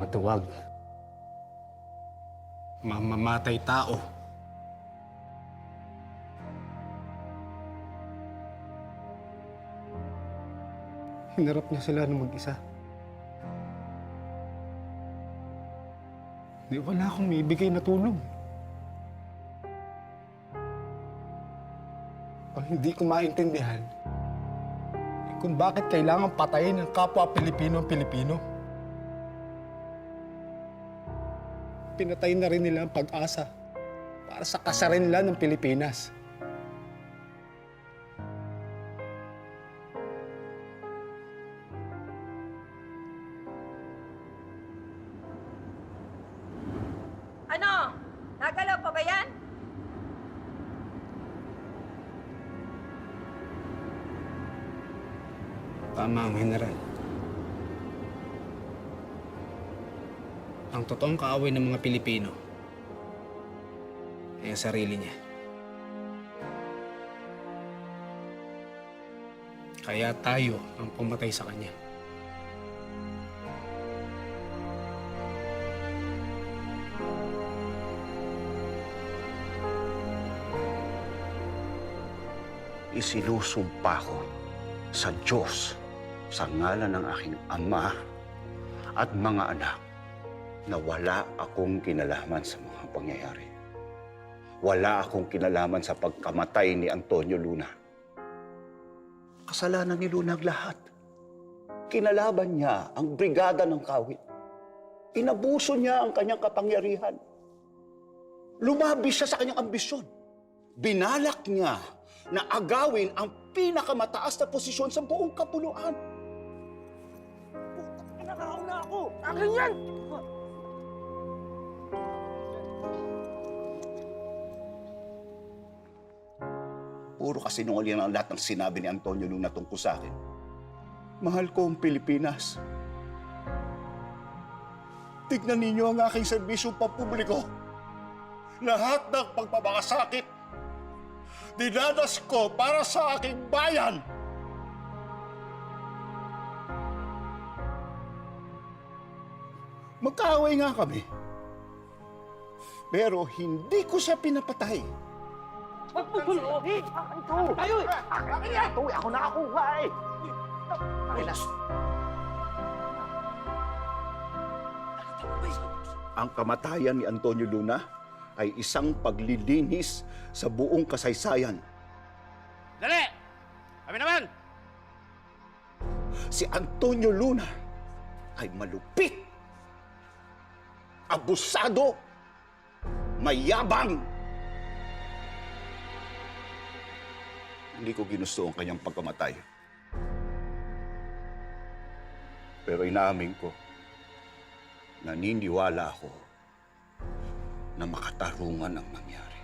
Matuwag. Mamamatay tao. Hinarap niya sila ng mag-isa. Di wala akong maibigay na tulong. Ang hindi ko maintindihan, kung bakit kailangan patayin ng kapwa Pilipino ang Pilipino. Pinatay na rin nila ang pag-asa para sa kasarinlan ng Pilipinas. Ano? Nagalaw pa ba yan? Tama ang General. Ang totoong kaaway ng mga Pilipino ay ang sarili niya. Kaya tayo ang pumatay sa kanya. Isinusumpa ko sa Diyos, sa ngalan ng aking ama at mga anak, na wala akong kinalaman sa mga pangyayari. Wala akong kinalaman sa pagkamatay ni Antonio Luna. Kasalanan ni Luna ang lahat. Kinalaban niya ang brigada ng kawit. Inabuso niya ang kanyang kapangyarihan. Lumabis siya sa kanyang ambisyon. Binalak niya na agawin ang pinakamataas na posisyon sa buong kapuluan. Nakakauna ako! Akin yan! Puro kasinungalingan ang lahat ng sinabi ni Antonio Luna tungkol sa akin. Mahal ko ang Pilipinas. Tignan ninyo ang aking serbisyong pampubliko. Lahat ng pagpapakasakit, dinanas ko para sa aking bayan. Magkaaway nga kami. Pero hindi ko siya pinapatay. Huwag mo guluhin! Akin to! Tayo eh! Akin yan! Ito ako nakakuha eh! Akin na! Ang kamatayan ni Antonio Luna ay isang paglilinis sa buong kasaysayan. Dali! Kami naman! Si Antonio Luna ay malupit, abusado, mayabang. Hindi ko ginusto ang kanyang pagkamatay. Pero inaamin ko, naniniwala ako na makatarungan ang nangyari.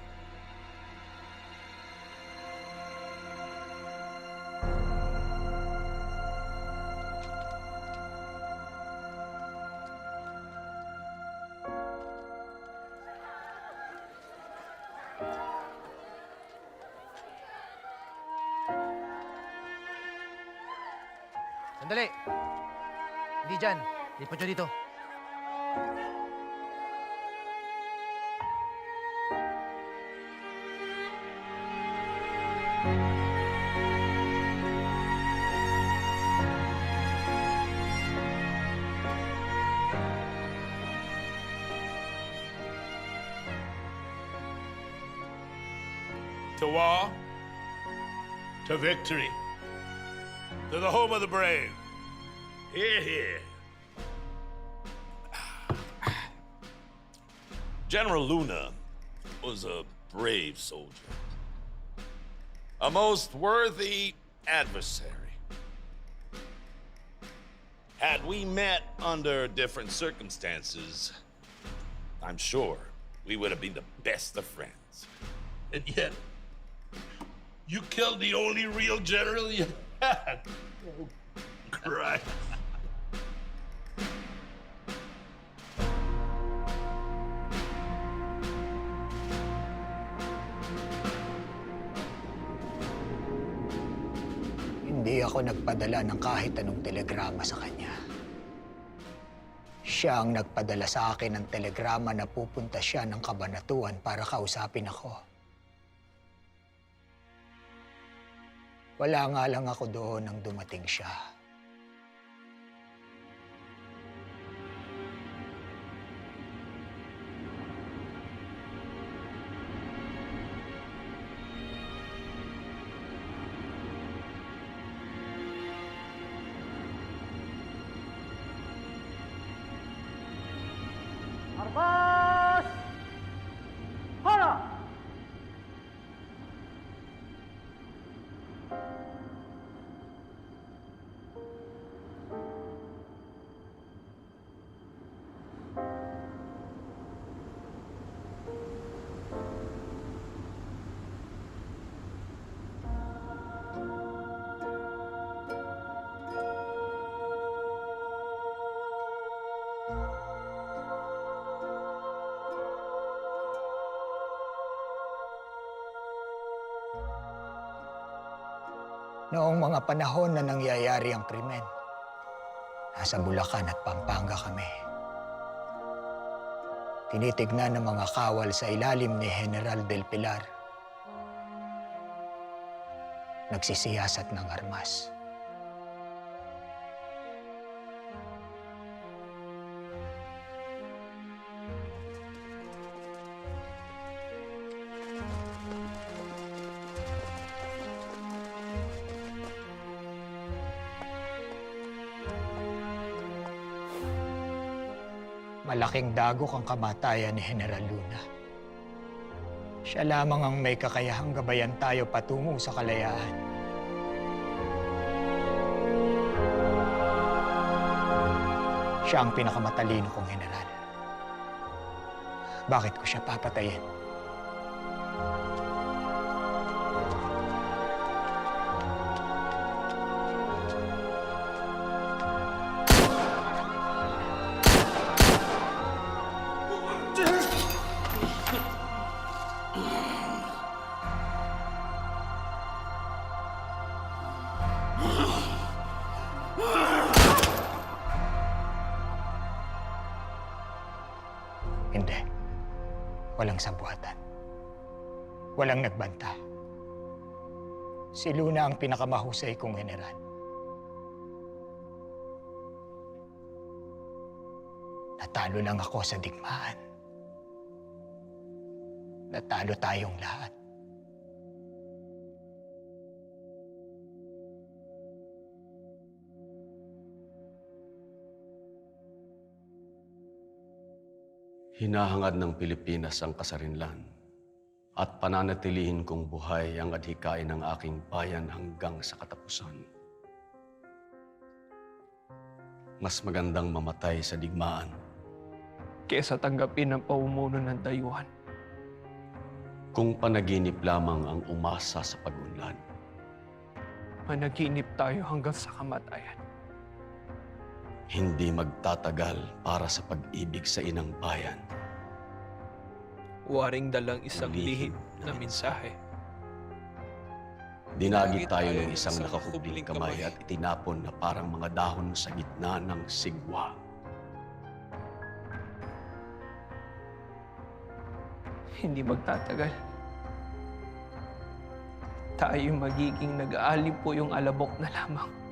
Sandali! Hindi dyan. Lipat nyo dito. To war, to victory, to the home of the brave. Hear, hear. General Luna was a brave soldier, a most worthy adversary. Had we met under different circumstances, I'm sure we would have been the best of friends. And yet, you killed the only real general you had. Oh, Christ. Hindi ako nagpadala ng kahit anong telegrama sa kanya. Siya ang nagpadala sa akin ng telegrama na pupunta siya ng Kabanatuan para kausapin ako. Wala nga lang ako doon nang dumating siya. Armas! Hala! Noong mga panahon na nangyayari ang krimen, nasa Bulacan at Pampanga kami. Tinitignan ng mga kawal sa ilalim ni General Del Pilar. Nagsisiyasat ng armas. Malaking dagok ang kamatayan ni General Luna. Siya lamang ang may kakayahang gabayan tayo patungo sa kalayaan. Siya ang pinakamatalino kong general. Bakit ko siya papatayin? Hindi. Walang sabuatan. Walang nagbanta. Si Luna ang pinakamahusay kong general. Natalo lang ako sa digmaan. Natalo tayong lahat. Hinahangad ng Pilipinas ang kasarinlan at pananatilihin kong buhay ang adhikain ng aking bayan hanggang sa katapusan. Mas magandang mamatay sa digmaan kesa tanggapin ang pamumuno ng dayuhan. Kung panaginip lamang ang umasa sa pag-unlad. Managinip tayo hanggang sa kamatayan. Hindi magtatagal para sa pag-ibig sa inang bayan. Waring dalang isang lihim na mensahe. Dinagit tayo ng isang nakakubling kamay at itinapon na parang mga dahon sa gitna ng sigwa. Hindi magtatagal. Tayo magiging nag-aalib po yung alabok na lamang.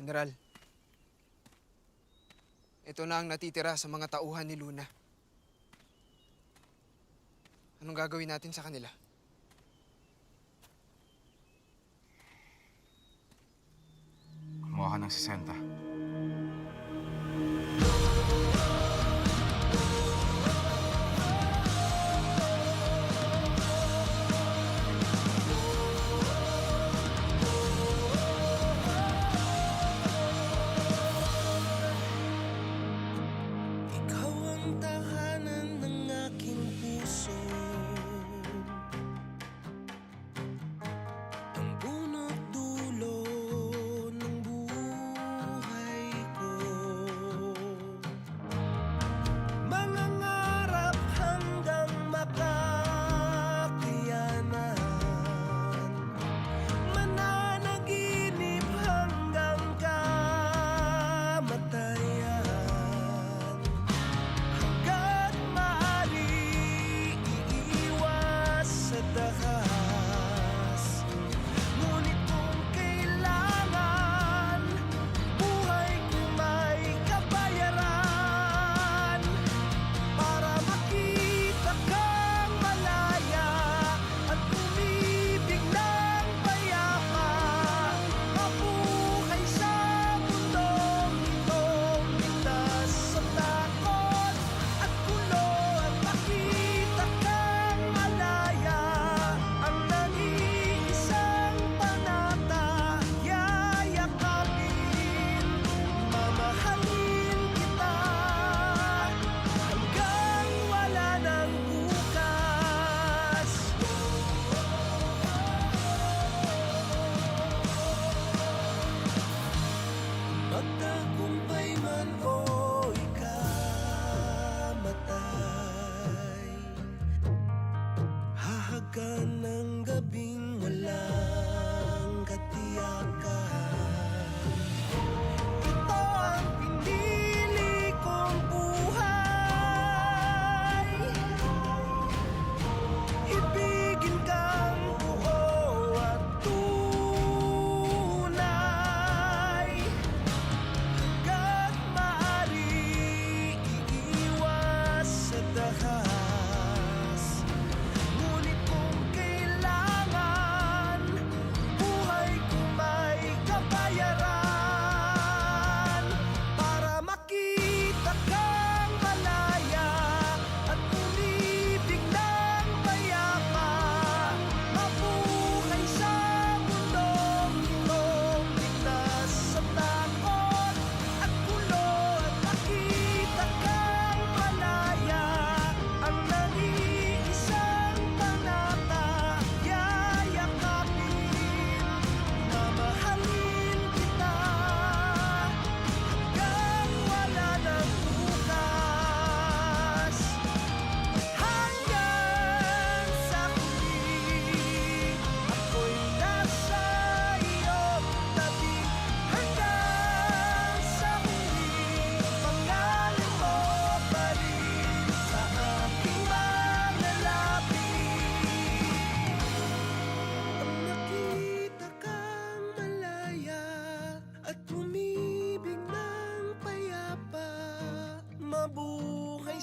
General, ito na ang natitira sa mga tauhan ni Luna. Anong gagawin natin sa kanila? Kumuha ka ng 60.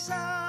isa